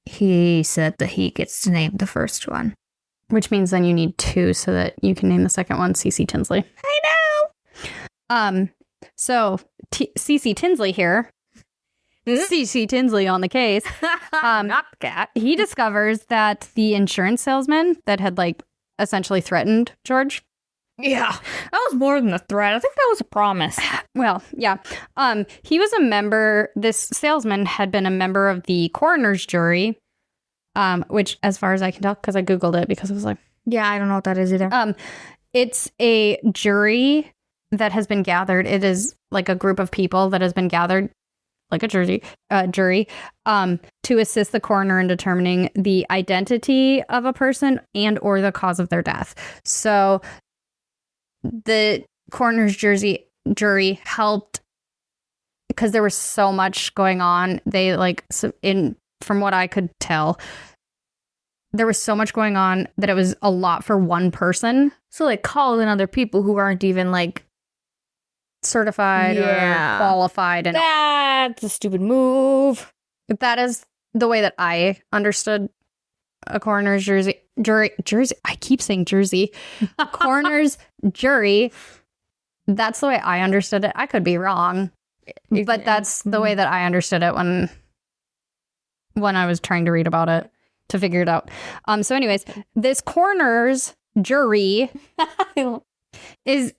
He said that he gets to name the first one. Which means then you need 2 so that you can name the second one Cece Tinsley. I know! So Cece Tinsley here C.C. Tinsley on the case. Not the cat. He discovers that the insurance salesman that had like essentially threatened George. Yeah, that was more than a threat. I think that was a promise. Well, yeah. He was a member. This salesman had been a member of the coroner's jury, which, as far as I can tell, because I googled it because it was like, Yeah, I don't know what that is either. it's a jury that has been gathered. It is like a group of people that has been gathered, like a jury, to assist the coroner in determining the identity of a person and or the cause of their death. So the coroner's jury helped because there was so much going on. They from what I could tell, there was so much going on that it was a lot for one person. So like call in other people who aren't even like certified or qualified, and that's a stupid move. that is the way that I understood a coroner's jury. I keep saying Jersey. Coroner's jury. That's the way I understood it. I could be wrong, but that's the way that I understood it when I was trying to read about it to figure it out. So anyways, this coroner's jury is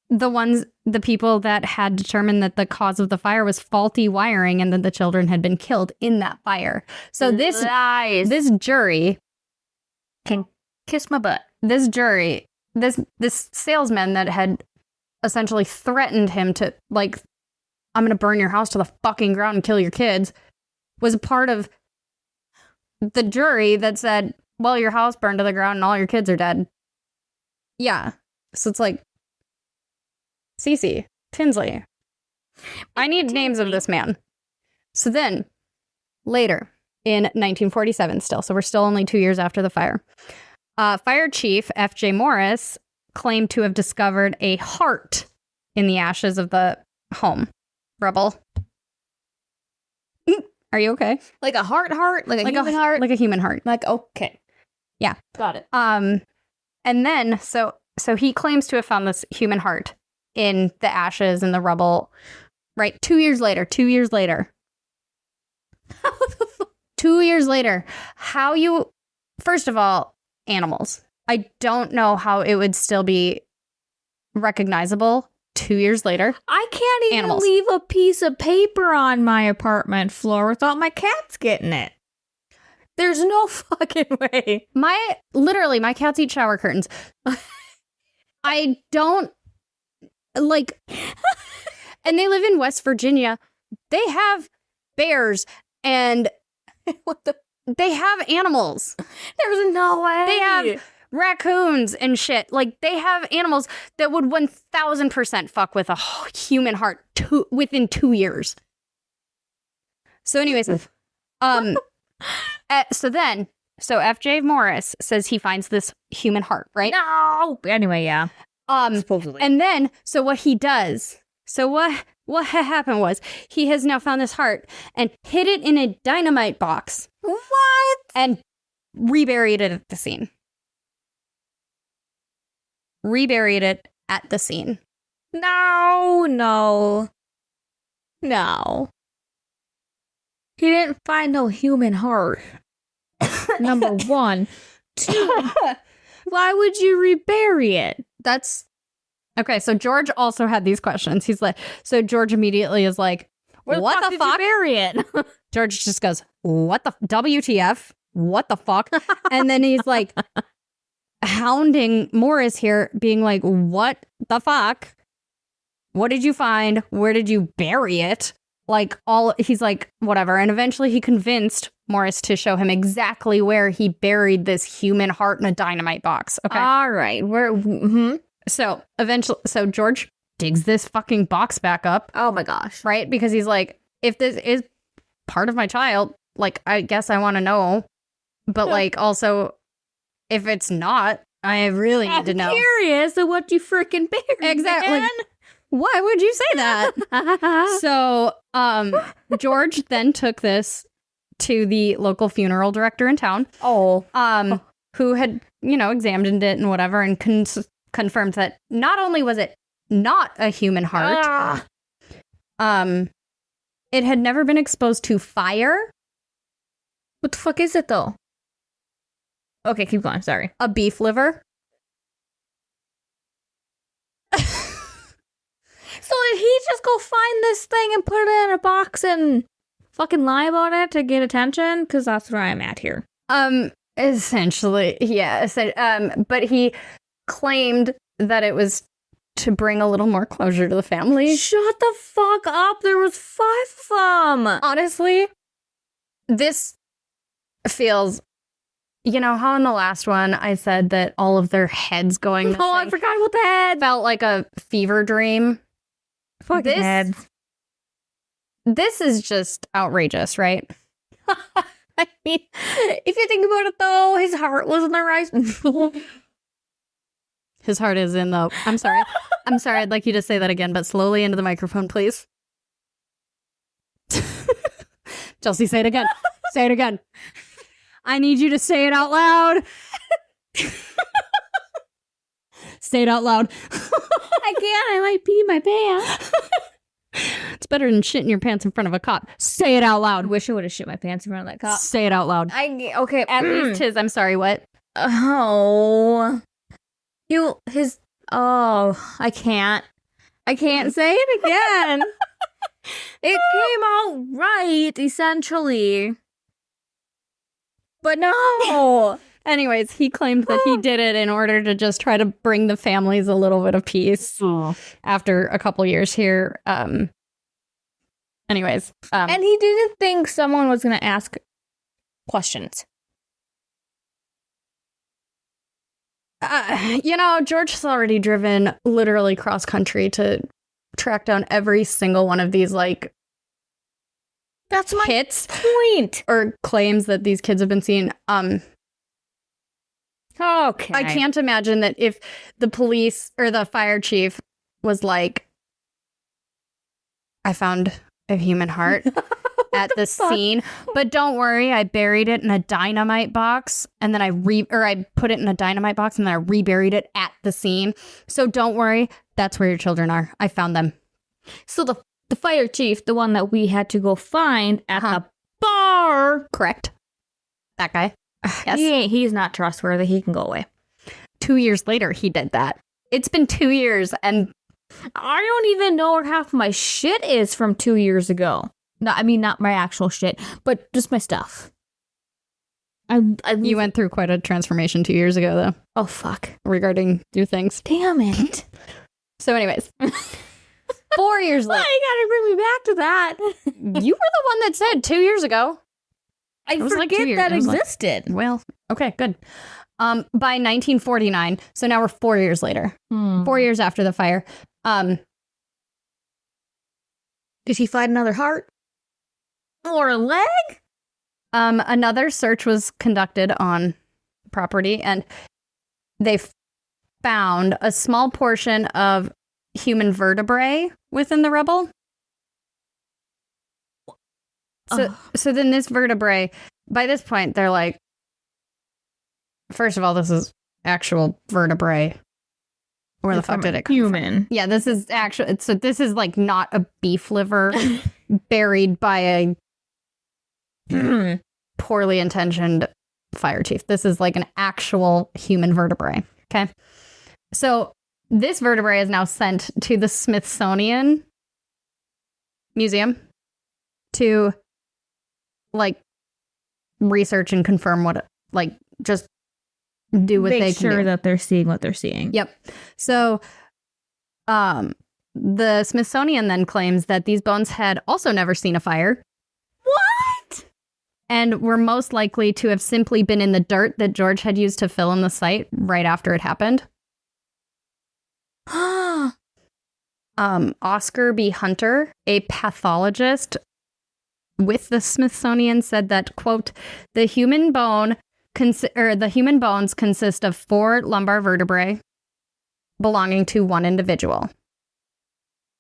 the people that had determined that the cause of the fire was faulty wiring and that the children had been killed in that fire. So this jury Can kiss my butt. this salesman that had essentially threatened him to, like, I'm going to burn your house to the fucking ground and kill your kids, was a part of the jury that said, well, your house burned to the ground and all your kids are dead. Yeah. So it's like, C.C. Tinsley. I need names of this man. So then, later, in 1947 still, so we're still only 2 years after the fire, Fire Chief F.J. Morris claimed to have discovered a heart in the ashes of the home. Rebel. Are you okay? Like a heart? Like a human heart? Like a human heart. Like, okay. Yeah. Got it. And then, so he claims to have found this human heart in the ashes and the rubble, right? 2 years later. 2 years later. 2 years later. First of all, animals. I don't know how it would still be recognizable 2 years later. I can't even Animals. leave a piece of paper on my apartment floor without my cat's getting it. There's no fucking way. My cats eat shower curtains. I don't like, and they live in West Virginia. They have bears and they have animals. There's no way. They have raccoons and shit. Like, they have animals that would 1000% fuck with a human heart within 2 years. So anyways, so F.J. Morris says he finds this human heart, right? No. Anyway, yeah. Supposedly. And then, so what he does, what happened was he has now found this heart and hid it in a dynamite box. What? And reburied it at the scene. Reburied it at the scene. No. He didn't find no human heart. Number one. Two, why would you rebury it? That's okay. So George also had these questions. He's like, so George immediately is like, what the did fuck? You bury it? George just goes, what the WTF? What the fuck? And then he's like hounding Morris here, being like, what the fuck? What did you find? Where did you bury it? He's like, whatever. And eventually he convinced Morris to show him exactly where he buried this human heart in a dynamite box. Okay. All right. So George digs this fucking box back up. Oh my gosh. Right? Because he's like, if this is part of my child, like, I guess I want to know. But like, also, if it's not, I really need to know. I'm curious of what you freaking buried. Exactly. Man. Why would you say that? So, George then took this to the local funeral director in town. Who had, examined it and whatever, and confirmed that not only was it not a human heart, It had never been exposed to fire, What the fuck is it, though? Okay, keep going. Sorry. a beef liver. So did he just go find this thing and put it in a box and fucking lie about it to get attention? Because that's where I'm at here. Essentially, yeah. But he claimed that it was to bring a little more closure to the family. Shut the fuck up. There was 5 of them. Honestly, this feels... You know how in the last one I said that all of their heads going missing Oh, I forgot about the head. felt like a fever dream? Fucking heads. This is just outrageous, right? I mean, if you think about it, though, his heart was in the right. His heart is in the... I'm sorry. I'd like you to say that again, but slowly into the microphone, please. Chelsea, say it again. Say it again. I need you to say it out loud. Say it out loud. I can't. I might pee my pants. It's better than shitting your pants in front of a cop. Say it out I loud. wish I would have shit my pants in front of that cop. Say it out loud. Okay. At least his... I'm sorry, what? Oh. I can't. I can't say it again. It came out right, essentially. But no. Anyways, he claimed that he did it in order to just try to bring the families a little bit of peace after a couple years here. Anyways. And he didn't think someone was going to ask questions. George has already driven literally cross country to track down every single one of these, like, that's my hits point. or claims that these kids have been seeing. Okay. I can't imagine that if the police or the fire chief was like, I found a human heart at the scene, but don't worry, I buried it in a dynamite box, and then I put it in a dynamite box, and then I reburied it at the scene. So don't worry, that's where your children are. I found them. So the fire chief, the one that we had to go find at the bar. Correct. That guy. Yes. He's not trustworthy. He can go away. 2 years later, he did that. It's been 2 years, and I don't even know where half my shit is from 2 years ago. No, I mean, not my actual shit, but just my stuff. You went through quite a transformation 2 years ago, though. Oh, fuck. Regarding new things. Damn it. So anyways, 4 years later. Why you gotta bring me back to that? You were the one that said 2 years ago. I forget that existed. Well, okay, good. By 1949, so now we're 4 years later. 4 years after the fire. Did he find another heart? Or a leg? Another search was conducted on property, and they found a small portion of human vertebrae within the rubble. So then this vertebrae, by this point, they're like, first of all, this is actual vertebrae. Where the fuck did it come from? Yeah, this is actual. So this is like not a beef liver buried by a poorly intentioned fire chief. This is like an actual human vertebrae. Okay. So this vertebrae is now sent to the Smithsonian Museum to like research and confirm what, like, just do what they can do. Make sure that they're seeing what they're seeing. Yep. So the Smithsonian then claims that these bones had also never seen a fire. What? And were most likely to have simply been in the dirt that George had used to fill in the site right after it happened. Oscar B. Hunter, a pathologist with the Smithsonian, said that, quote, the human bones consist of 4 lumbar vertebrae belonging to one individual.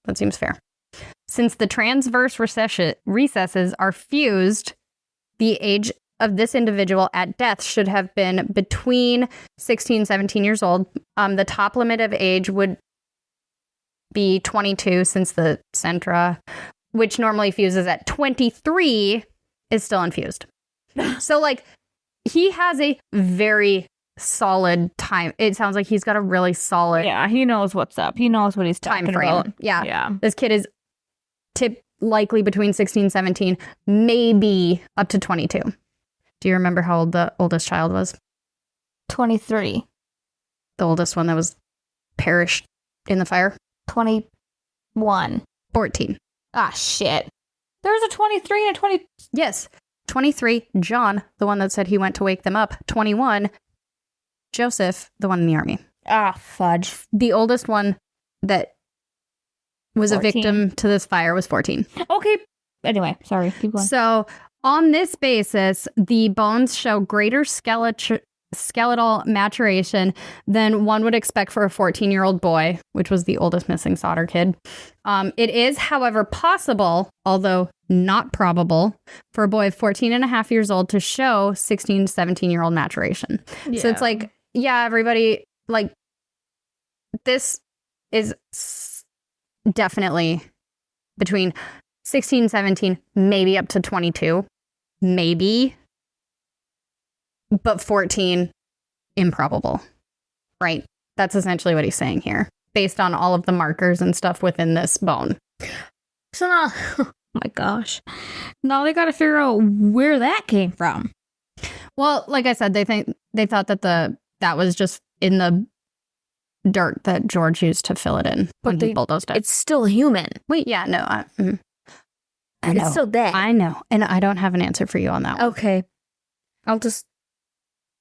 That seems fair. Since the transverse recesses are fused, the age of this individual at death should have been between 16 and 17 years old. The top limit of age would be 22 since the centra which normally fuses at 23, is still infused. So, like, he has a very solid time. It sounds like he's got a really solid he knows what's up. He knows what he's time talking frame. about. Yeah. This kid is likely between 16, 17, maybe up to 22. Do you remember how old the oldest child was? 23. The oldest one that was perished in the fire? 21. 14. Ah, shit. There's a 23 and a 20. Yes. 23, John, the one that said he went to wake them up. 21, Joseph, the one in the army. Ah, fudge. The oldest one that was 14. a victim to this fire was 14. Okay. Anyway, sorry. Keep going. So on this basis, the bones show greater skeletal maturation than one would expect for a 14-year-old boy, which was the oldest missing Sodder kid. It is, however, possible, although not probable, for a boy of 14 and a half years old to show 16 to 17-year-old maturation. Yeah. So it's like, yeah, everybody, like, this is definitely between 16, 17, maybe up to 22, maybe. But 14, improbable, right? That's essentially what he's saying here, based on all of the markers and stuff within this bone. So now, oh my gosh. Now they got to figure out where that came from. Well, like I said, they thought that that was just in the dirt that George used to fill it in when he bulldozed it. It's still human. Wait, yeah, no, I know. It's still there. I know, and I don't have an answer for you on that one. Okay. I'll just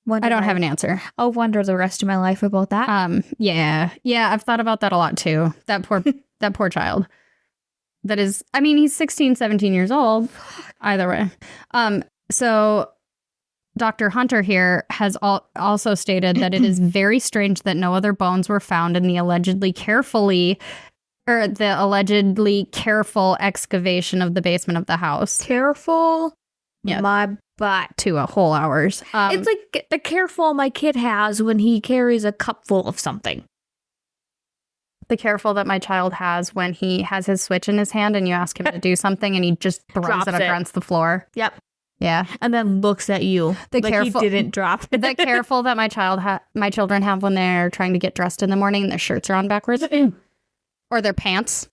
wonder. I don't have an answer. I'll wonder the rest of my life about that. Yeah, I've thought about that a lot too. That poor child. That is, I mean, he's 16, 17 years old. Either way. So Dr. Hunter here has also stated that it is very strange that no other bones were found in the allegedly careful excavation of the basement of the house. Careful? Yeah. My butt. To a whole hours. It's like the careful my kid has when he carries a cup full of something. The careful that my child has when he has his Switch in his hand and you ask him to do something and he just throws it against the floor. Yep. Yeah. And then looks at you the like careful, he didn't drop it. The careful that my children have when they're trying to get dressed in the morning and their shirts are on backwards. Or their pants.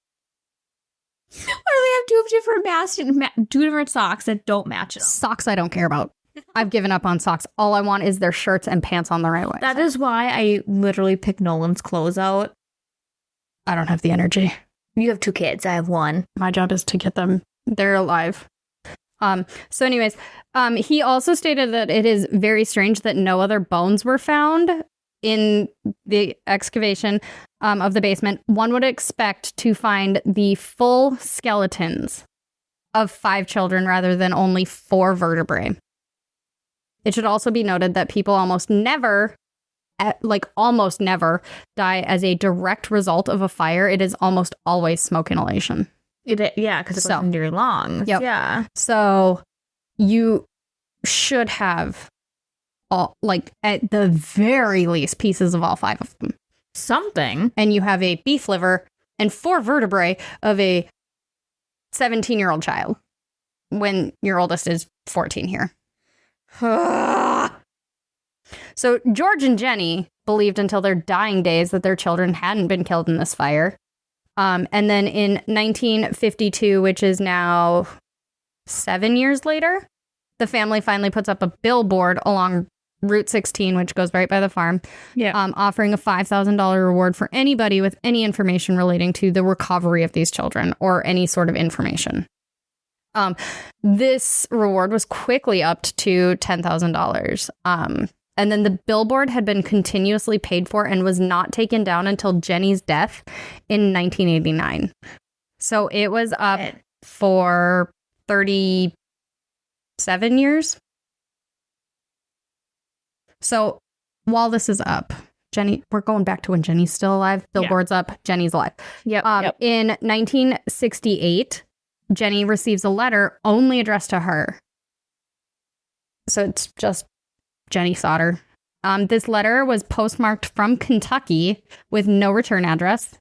Or they have two different socks that don't match them. Socks I don't care about. I've given up on socks. All I want is their shirts and pants on the right way. That is why I literally pick Nolan's clothes out. I don't have the energy. You have 2 kids. I have 1. My job is to get them. They're alive. So anyways, he also stated that it is very strange that no other bones were found in the excavation of the basement. One would expect to find the full skeletons of 5 children rather than only 4 vertebrae. It should also be noted that people almost never die as a direct result of a fire. It is almost always smoke inhalation. Because it goes into your lungs. Yep. Yeah. So you should have at the very least pieces of all 5 of them. Something. And you have a beef liver and 4 vertebrae of a 17-year-old child when your oldest is 14 here. So George and Jenny believed until their dying days that their children hadn't been killed in this fire. And then in 1952, which is now 7 years later, the family finally puts up a billboard along Route 16, which goes right by the farm, offering a $5,000 reward for anybody with any information relating to the recovery of these children or any sort of information. This reward was quickly upped to $10,000. And then the billboard had been continuously paid for and was not taken down until Jenny's death in 1989. So it was up for 37 years. So while this is up, Jenny, we're going back to when Jenny's still alive. Billboard's up, Jenny's alive. In 1968, Jenny receives a letter only addressed to her. So it's just Jenny Sodder. This letter was postmarked from Kentucky with no return address.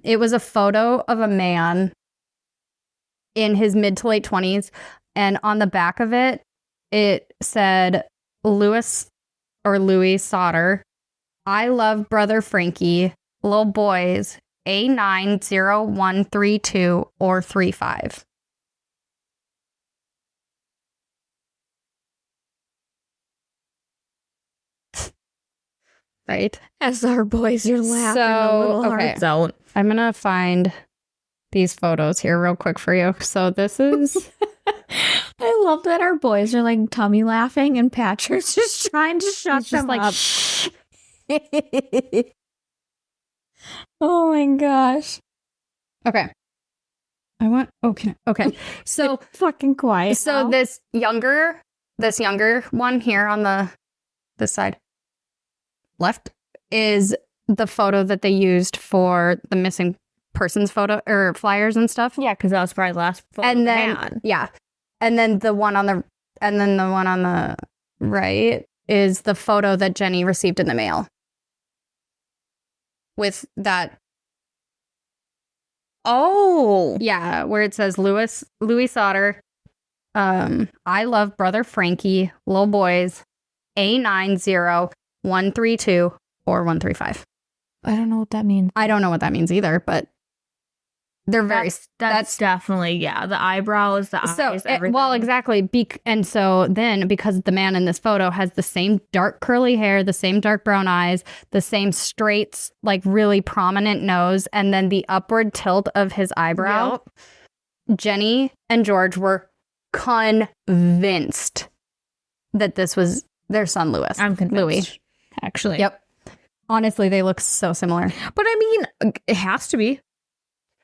It was a photo of a man in his mid to late 20s. And on the back of it, it said, Louis Sodder, I love brother Frankie, little boys, A90132 or 35. Right? As our boys are laughing a little hearts out. I'm going to find these photos here real quick for you. So this is... I love that our boys are like tummy laughing and Patrick's just trying to shut them up. Shh. Oh my gosh. Okay. Okay. So fucking quiet. So now. this younger one here on this side left is the photo that they used for the missing persons photo or flyers and stuff. Yeah, because that was probably the last photo. And then and then the one on the right is the photo that Jenny received in the mail with that. Oh yeah, where it says Louis Sodder, I love brother Frankie, little boys, A90132 or 135. I don't know what that means. I don't know what that means either, but they're very... That's definitely, yeah. The eyebrows, the eyes, everything. Well, exactly. And so then, because the man in this photo has the same dark curly hair, the same dark brown eyes, the same straight, like really prominent nose, and then the upward tilt of his eyebrow, yep. Jenny and George were convinced that this was their son, Louis. I'm convinced. Louis. Actually. Yep. Honestly, they look so similar. But I mean, it has to be.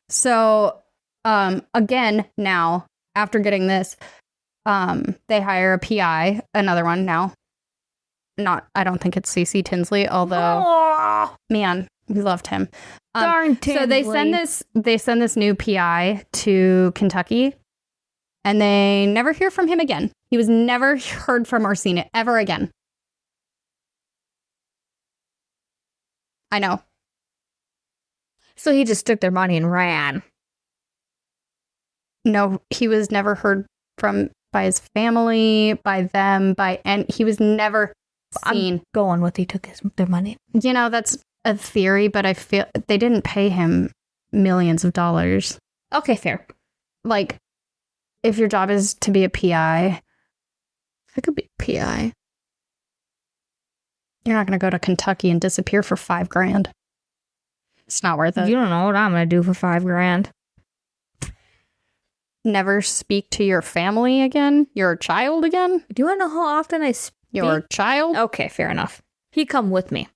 So, again, now, after getting this, they hire a PI, another one now. I don't think it's CC Tinsley, although, man, we loved him. Darn Tinsley. So they send this new PI to Kentucky, and they never hear from him again. He was never heard from or seen it ever again. I know. So he just took their money and ran. No, he was never heard from by his family, by them, and he was never seen. I'm going with he took their money. You know, that's a theory, but I feel they didn't pay him millions of dollars. Okay, fair. Like, if your job is to be a PI, I could be a PI. You're not going to go to Kentucky and disappear for $5,000. It's not worth it. You don't know what I'm going to do for $5,000. Never speak to your family again? Your child again? Do you want to know how often I speak? Your child? Okay, fair enough. He come with me.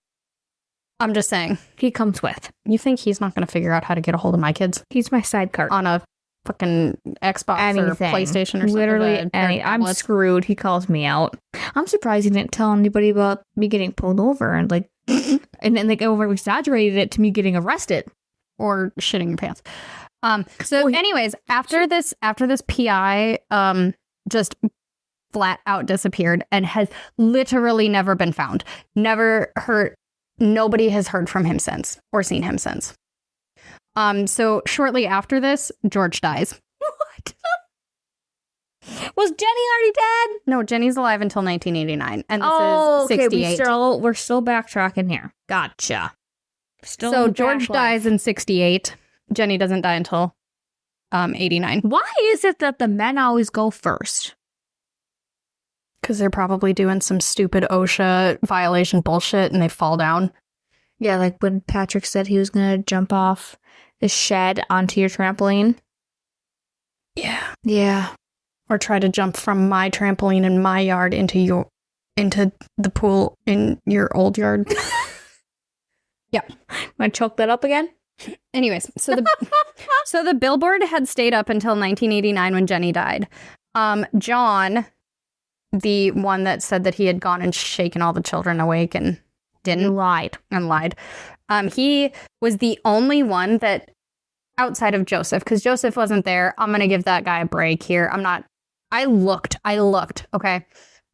I'm just saying. He comes with. You think he's not going to figure out how to get a hold of my kids? He's my sidecar. On a fucking Xbox or PlayStation or something. Literally I'm screwed. He calls me out. I'm surprised he didn't tell anybody about me getting pulled over and like and then like over exaggerated it to me getting arrested or shitting your pants. Anyways, after this PI just flat out disappeared and has literally never been found. Never heard. Nobody has heard from him since or seen him since. So shortly after this, George dies. What? Was Jenny already dead? No, Jenny's alive until 1989, and this is 68. Okay, we're still backtracking here. Gotcha. So George dies in 68. Jenny doesn't die until 89. Why is it that the men always go first? Because they're probably doing some stupid OSHA violation bullshit and they fall down. Yeah, like when Patrick said he was going to jump off the shed onto your trampoline. Yeah. Yeah. Or try to jump from my trampoline in my yard into the pool in your old yard. Yeah. Want to choke that up again? Anyways, so the billboard had stayed up until 1989 when Jenny died. John, the one that said that he had gone and shaken all the children awake and didn't. Lied. He was the only one that, outside of Joseph, because Joseph wasn't there. I'm going to give that guy a break here. I looked, okay?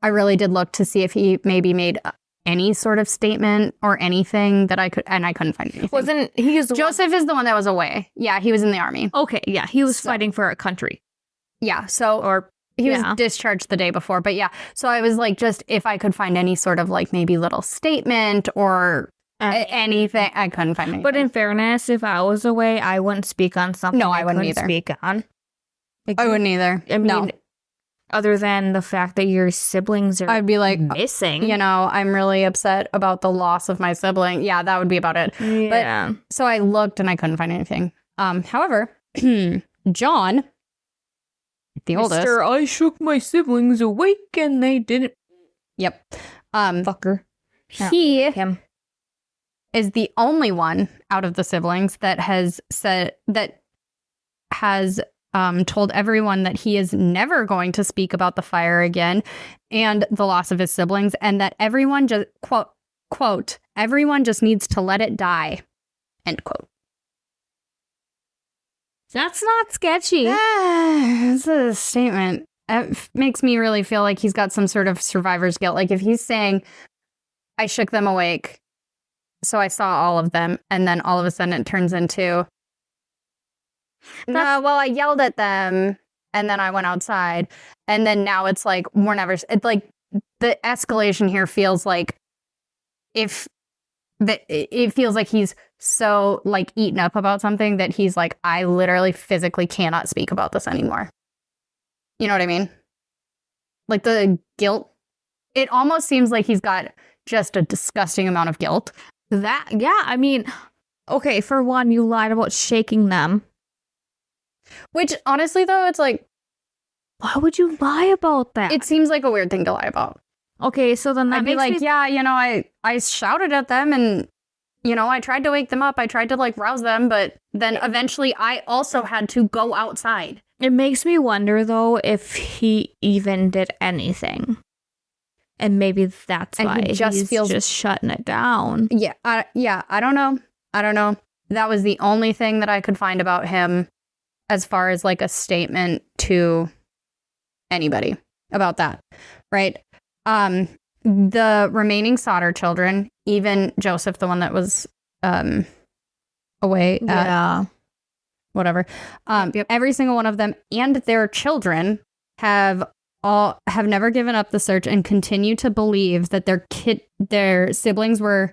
I really did look to see if he maybe made any sort of statement or anything that I could, and I couldn't find anything. Joseph is the one that was away. Yeah, he was in the army. Okay, yeah, he was fighting for our country. Yeah. So Or he was yeah. discharged the day before. But yeah. So I was like, just if I could find any sort of like maybe little statement or anything. I couldn't find anything. But in fairness, if I was away, I wouldn't speak on something No, I wouldn't couldn't either. speak on. Like, I wouldn't either. I mean, no. Other than the fact that your siblings are I'd be like, missing. you know, I'm really upset about the loss of my sibling. Yeah, that would be about it. Yeah. But so I looked and I couldn't find anything. However, John, the oldest. Mr. I shook my siblings awake and they didn't. Yep. Fucker. He Him. is the only one out of the siblings that has told everyone that he is never going to speak about the fire again and the loss of his siblings, and that everyone just quote everyone just needs to let it die, end quote. That's not sketchy. It's a statement. It makes me really feel like he's got some sort of survivor's guilt. Like if he's saying, I shook them awake, so I saw all of them, and then all of a sudden it turns into, no, well, I yelled at them, and then I went outside, and then now it's like, we're never, it's like, the escalation here feels like, it feels like he's so, like, eaten up about something that he's like, I literally physically cannot speak about this anymore. You know what I mean? Like, the guilt, it almost seems like he's got just a disgusting amount of guilt. I mean, okay, for one, you lied about shaking them. Which, honestly, though, it's like, Why would you lie about that? it seems like a weird thing to lie about. Okay, so then that I'd be makes like, me... yeah, you know, I shouted at them and, you know, I tried to wake them up. I tried to, like, rouse them, but then eventually I also had to go outside. It makes me wonder, though, if he even did anything. And maybe that's And why he just he's just shutting it down. Yeah, I don't know. That was the only thing that I could find about him as far as, like, a statement to anybody about that, right? The remaining Sodder children, even Joseph, the one that was away at whatever, every single one of them and their children have never given up the search and continue to believe that their siblings were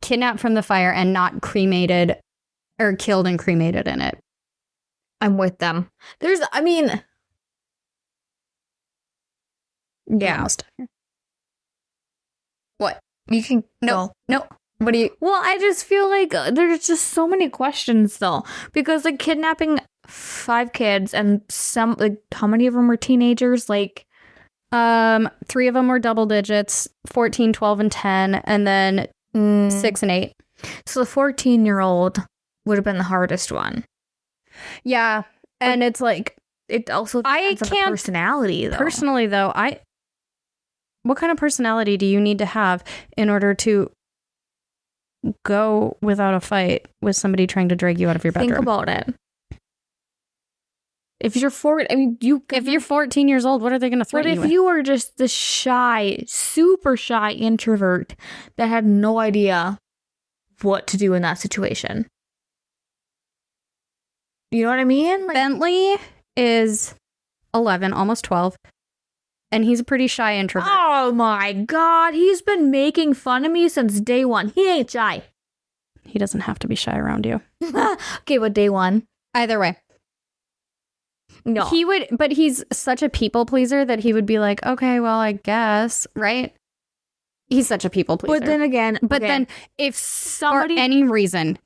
kidnapped from the fire and not cremated or killed and cremated in it. I'm with them. Yeah. What? You can No. What do you? Well, I just feel like there's just so many questions, though, because like kidnapping 5 kids and some, like, how many of them were teenagers? Like, 3 of them were double digits, 14, 12, and 10, and then 6 and 8. So the 14-year-old would have been the hardest one. Yeah, and it's like, it also depends on the personality, though. Personally, though, what kind of personality do you need to have in order to go without a fight with somebody trying to drag you out of your bedroom? Think about it. If you're if you're 14 years old, what are they going to threaten you with? But if you were just the shy, super shy introvert that had no idea what to do in that situation. You know what I mean? Like, Bentley is 11, almost 12, and he's a pretty shy introvert. oh my God, he's been making fun of me since day one. He ain't shy. He doesn't have to be shy around you. Okay, but day one? Either way. No. He would, but he's such a people pleaser that he would be like, okay, well, I guess, right? He's such a people pleaser. But then again, then if somebody, for any reason,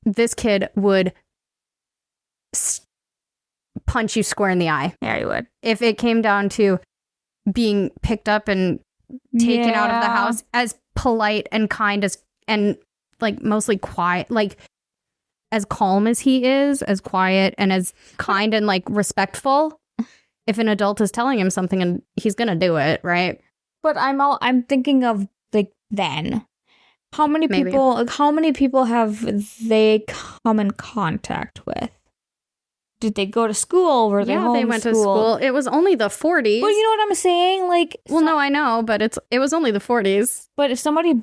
this kid would punch you square in the eye. Yeah, he would. If it came down to being picked up and taken out of the house, as polite and kind as, and like mostly quiet, like as calm as he is, as quiet and as kind and like respectful, if an adult is telling him something and he's gonna do it, right? But I'm thinking of like then. How many people have they come in contact with? Did they go to school? Were they they went to school. It was only the 40s. Well, you know what I'm saying? Like, well, no, I know, but it was only the 40s. But if somebody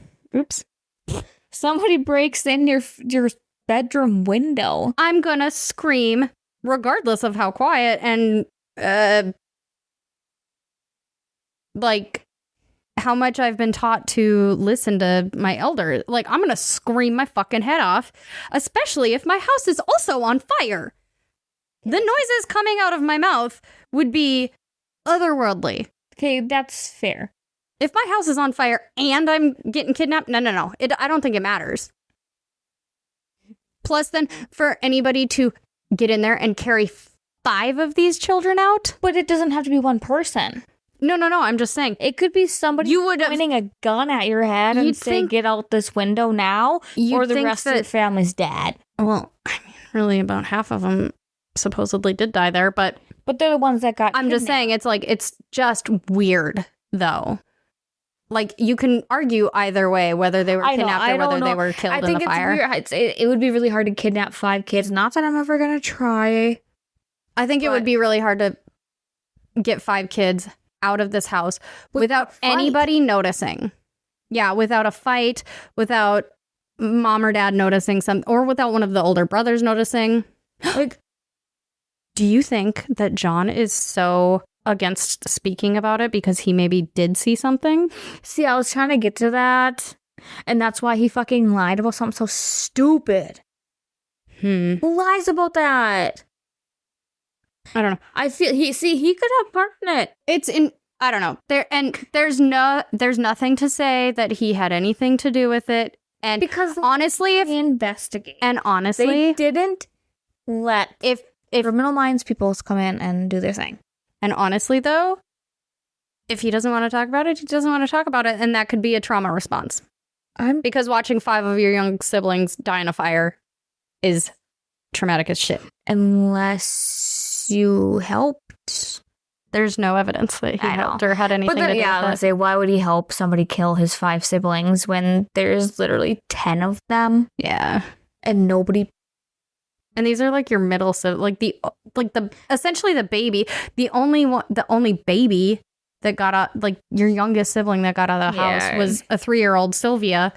breaks in your bedroom window, I'm gonna scream, regardless of how quiet and like how much I've been taught to listen to my elders. Like, I'm gonna scream my fucking head off, especially if my house is also on fire. The noises coming out of my mouth would be otherworldly. Okay, that's fair. If my house is on fire and I'm getting kidnapped, no. I don't think it matters. Plus, then, for anybody to get in there and carry 5 of these children out? But it doesn't have to be one person. No, I'm just saying. It could be somebody pointing a gun at your head and say, get out this window now, or the rest of the family's dead. Well, I mean, really, about half of them supposedly did die there, but they're the ones that got I'm just saying, it's just weird, though. Like, you can argue either way, whether they were kidnapped or whether they were killed in the fire. It's weird. It would be really hard to kidnap 5 kids. Not that I'm ever going to try. I think it would be really hard to get 5 kids out of this house without anybody noticing. Yeah, without a fight, without mom or dad noticing or without one of the older brothers noticing. Like, do you think that John is so against speaking about it because he maybe did see something? See, I was trying to get to that, and that's why he fucking lied about something so stupid. Who lies about that? I don't know. I feel he could have part in it. I don't know. There's nothing to say that he had anything to do with it. And because honestly, they didn't let if criminal minds people come in and do their thing. And honestly, though, if he doesn't want to talk about it, he doesn't want to talk about it, and that could be a trauma response. Because watching 5 of your young siblings die in a fire is traumatic as shit. Unless you helped. There's no evidence that he helped or had anything to do with it. I was say, why would he help somebody kill his 5 siblings when there's literally 10 of them? Yeah. And nobody. And these are like your middle, so like the essentially the baby, the only baby that got out, like your youngest sibling that got out of the house was a 3-year-old Sylvia,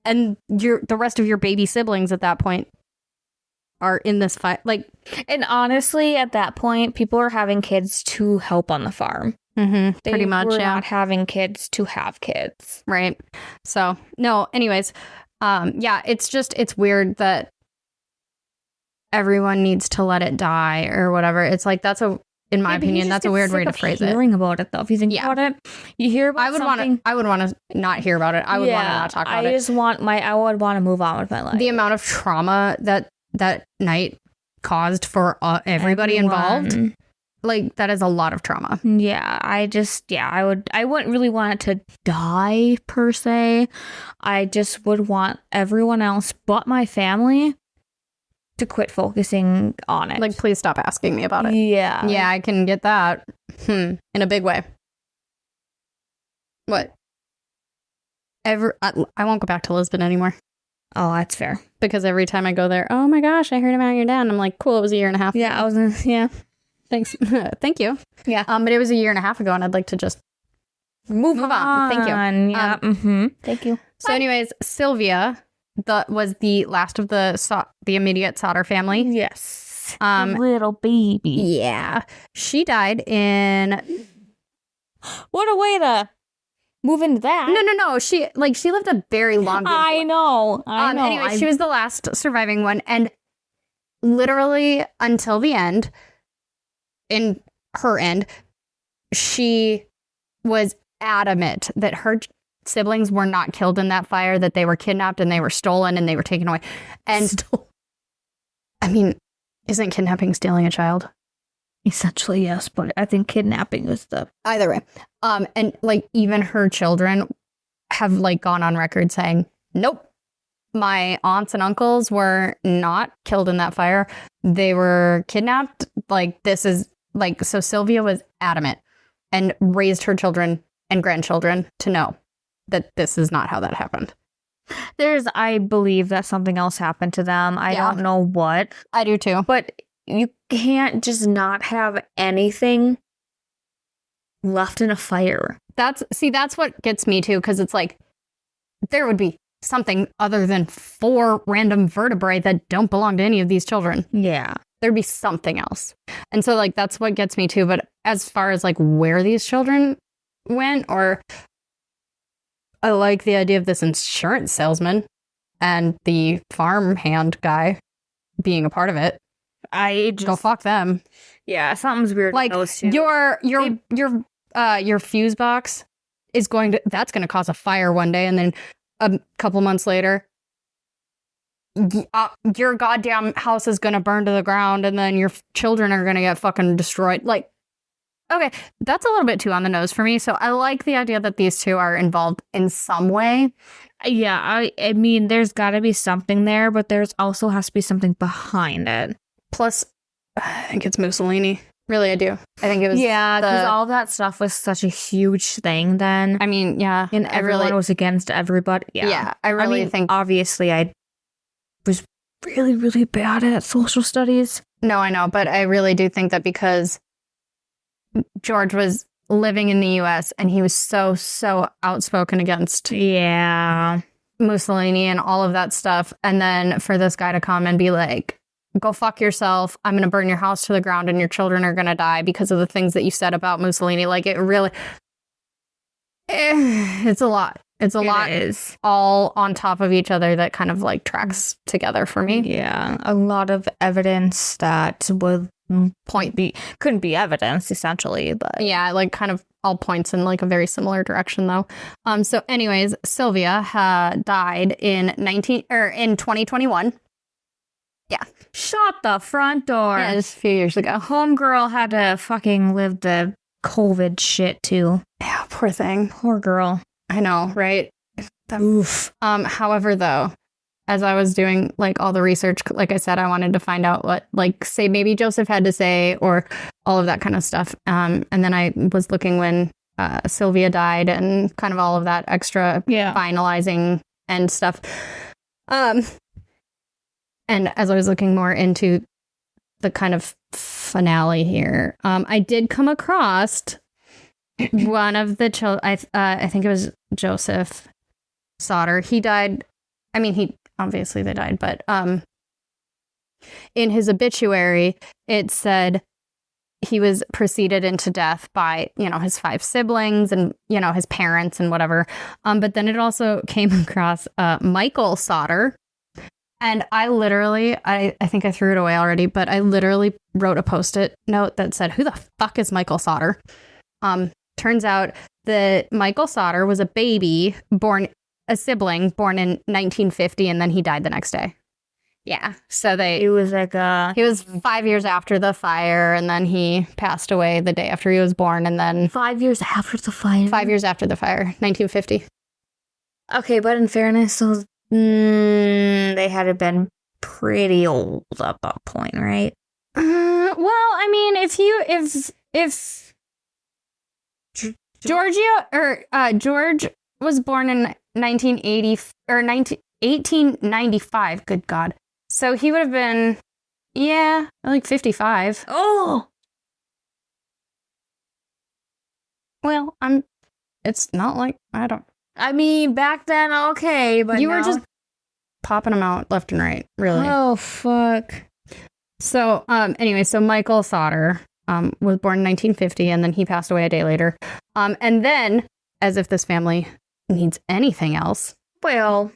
and the rest of your baby siblings at that point are in this fight. Like, and honestly, at that point, people are having kids to help on the farm. Pretty much, were not having kids to have kids, right? So no. Anyways, it's weird that everyone needs to let it die or whatever. It's like in my opinion, that's a weird way to phrase it. Hearing about it though, if you think about it, you hear about I would want to not hear about it. I would want to not talk about it. I would want to move on with my life. The amount of trauma that night caused for everybody involved, like that is a lot of trauma. Yeah, I wouldn't really want it to die per se. I just would want everyone else but my family to quit focusing on it. Like, please stop asking me about it. Yeah. Yeah, I can get that. In a big way. What? I won't go back to Lisbon anymore. Oh, that's fair. Because every time I go there, oh my gosh, I heard about your dad. And I'm like, cool, it was a year and a half. Yeah, Thanks. Thank you. Yeah. But it was a year and a half ago, and I'd like to just move on. Thank you. Yeah. Thank you. So anyways, Sylvia was the last of the immediate Sodder family. Yes. Little baby. Yeah. She died in... What a way to move into that. No. She lived a very long time. I know. Anyway, she was the last surviving one. And literally until the end, in her end, she was adamant that her siblings were not killed in that fire, that they were kidnapped and they were stolen and they were taken away. And I mean, isn't kidnapping stealing a child? Essentially, yes, but I think kidnapping is either way. And like even her children have like gone on record saying, nope, my aunts and uncles were not killed in that fire. They were kidnapped. Like, this is like, so Sylvia was adamant and raised her children and grandchildren to know that this is not how that happened. I believe that something else happened to them. I don't know what. I do too. But you can't just not have anything left in a fire. That's what gets me too, because it's like, there would be something other than 4 random vertebrae that don't belong to any of these children. Yeah. there'd be something else. And so like that's what gets me too. But as far as like where these children went, or I like the idea of this insurance salesman and the farmhand guy being a part of it. I just Go fuck them. Yeah, something's weird. Like with those two. your fuse box is that's going to cause a fire one day, and then a couple months later, your goddamn house is going to burn to the ground, and then your children are going to get fucking destroyed. Like, okay, that's a little bit too on the nose for me. So I like the idea that these two are involved in some way. Yeah, I mean, there's got to be something there, but there's also has to be something behind it. Plus, I think it's Mussolini. Really, I do. I think it was. Yeah, because all that stuff was such a huge thing then. I mean, yeah. And everyone was against everybody. Yeah. I really think. Obviously, I was really, really bad at social studies. No, I know. But I really do think that because George was living in the U.S. and he was so outspoken against Mussolini and all of that stuff. And then for this guy to come and be like, go fuck yourself. I'm going to burn your house to the ground and your children are going to die because of the things that you said about Mussolini. Like, it really, it's a lot. It's a lot is. All on top of each other that kind of like tracks together for me. Yeah. A lot of evidence that would couldn't be evidence essentially, but yeah, like kind of all points in like a very similar direction though. So anyways, Sylvia died in 2021. Yeah. Shut the front door. Yeah, just a few years ago. Homegirl had to fucking live the COVID shit too. Yeah, poor thing. Poor girl. I know, right? Oof. However, though, as I was doing like all the research, like I said, I wanted to find out what, like, say maybe Joseph had to say or all of that kind of stuff. And then I was looking when Sylvia died and kind of all of that extra finalizing and stuff. And as I was looking more into the kind of finale here, I did come across one of the children. I think it was Joseph Sodder. He died. I mean, obviously they died, but in his obituary, it said he was preceded into death by, his 5 siblings and, his parents and whatever. But then it also came across Michael Sodder. And I literally, I think I threw it away already, but I literally wrote a Post-it note that said, who the fuck is Michael Sodder? Turns out that Michael Sodder was a sibling born in 1950, and then he died the next day. Yeah. So he was like he was 5 years after the fire, and then he passed away the day after he was born, and then 5 years after the fire. 5 years after the fire, 1950. Okay, but in fairness, they had to been pretty old at that point, right? Well, I mean, if George was born in 1895. Good God. So he would have been, like 55. Oh. Well, it's not like, I mean, back then, okay, but you now were just popping them out left and right, really. Oh, fuck. So, anyway, so Michael Sodder was born in 1950, and then he passed away a day later. And then, as if this family needs anything else. Well.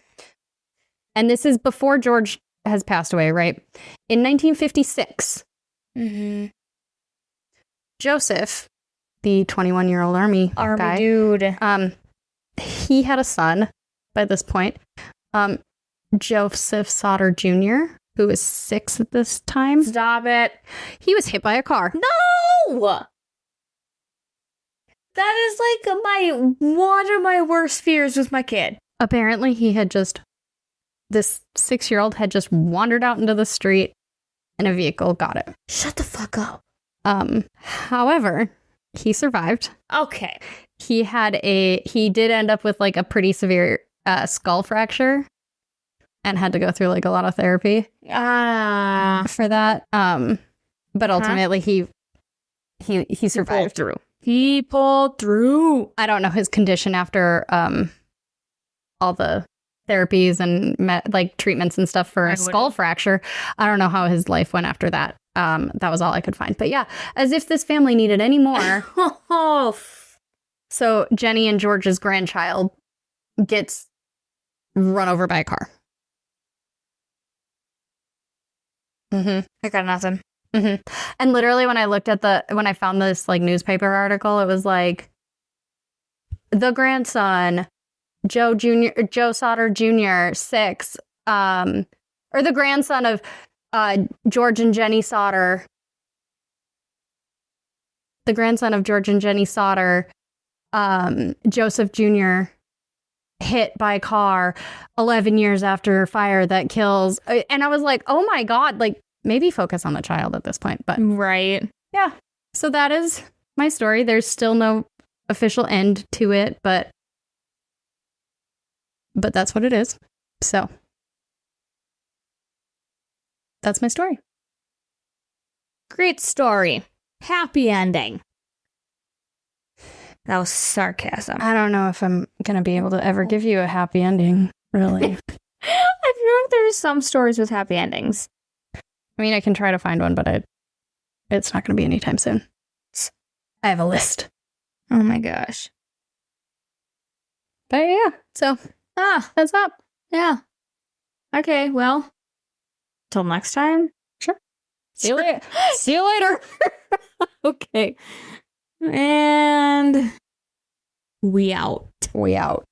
And this is before George has passed away, right? In 1956, Joseph, the 21-year-old army guy, dude, he had a son by this point, Joseph Sodder Jr., who was 6 at this time. Stop it. He was hit by a car. No! That is like one of my worst fears with my kid. Apparently, this 6-year-old had just wandered out into the street and a vehicle got it. Shut the fuck up. However, he survived. Okay. He did end up with like a pretty severe skull fracture and had to go through like a lot of therapy for that. But ultimately he survived. He pulled through. I don't know his condition after all the therapies and like treatments and stuff for a skull fracture. I don't know how his life went after that. That was all I could find. But yeah, as if this family needed any more. So Jenny and George's grandchild gets run over by a car. I got nothing. And literally when I found this like newspaper article, it was like the grandson, Joe Sodder Jr., 6, or the grandson of George and Jenny Sodder. The grandson of George and Jenny Sodder, Joseph Jr., hit by a car 11 years after fire that kills. And I was like, oh my God, like maybe focus on the child at this point. But right. Yeah. So that is my story. There's still no official end to it, but that's what it is. So that's my story. Great story. Happy ending. That was sarcasm. I don't know if I'm going to be able to ever give you a happy ending, really. I feel like there's some stories with happy endings. I mean, I can try to find one, but it's not going to be anytime soon. I have a list. Oh my gosh. But yeah, so that's up. Yeah. Okay, well, till next time. Sure. See you later. See you later. Okay. And we out. We out.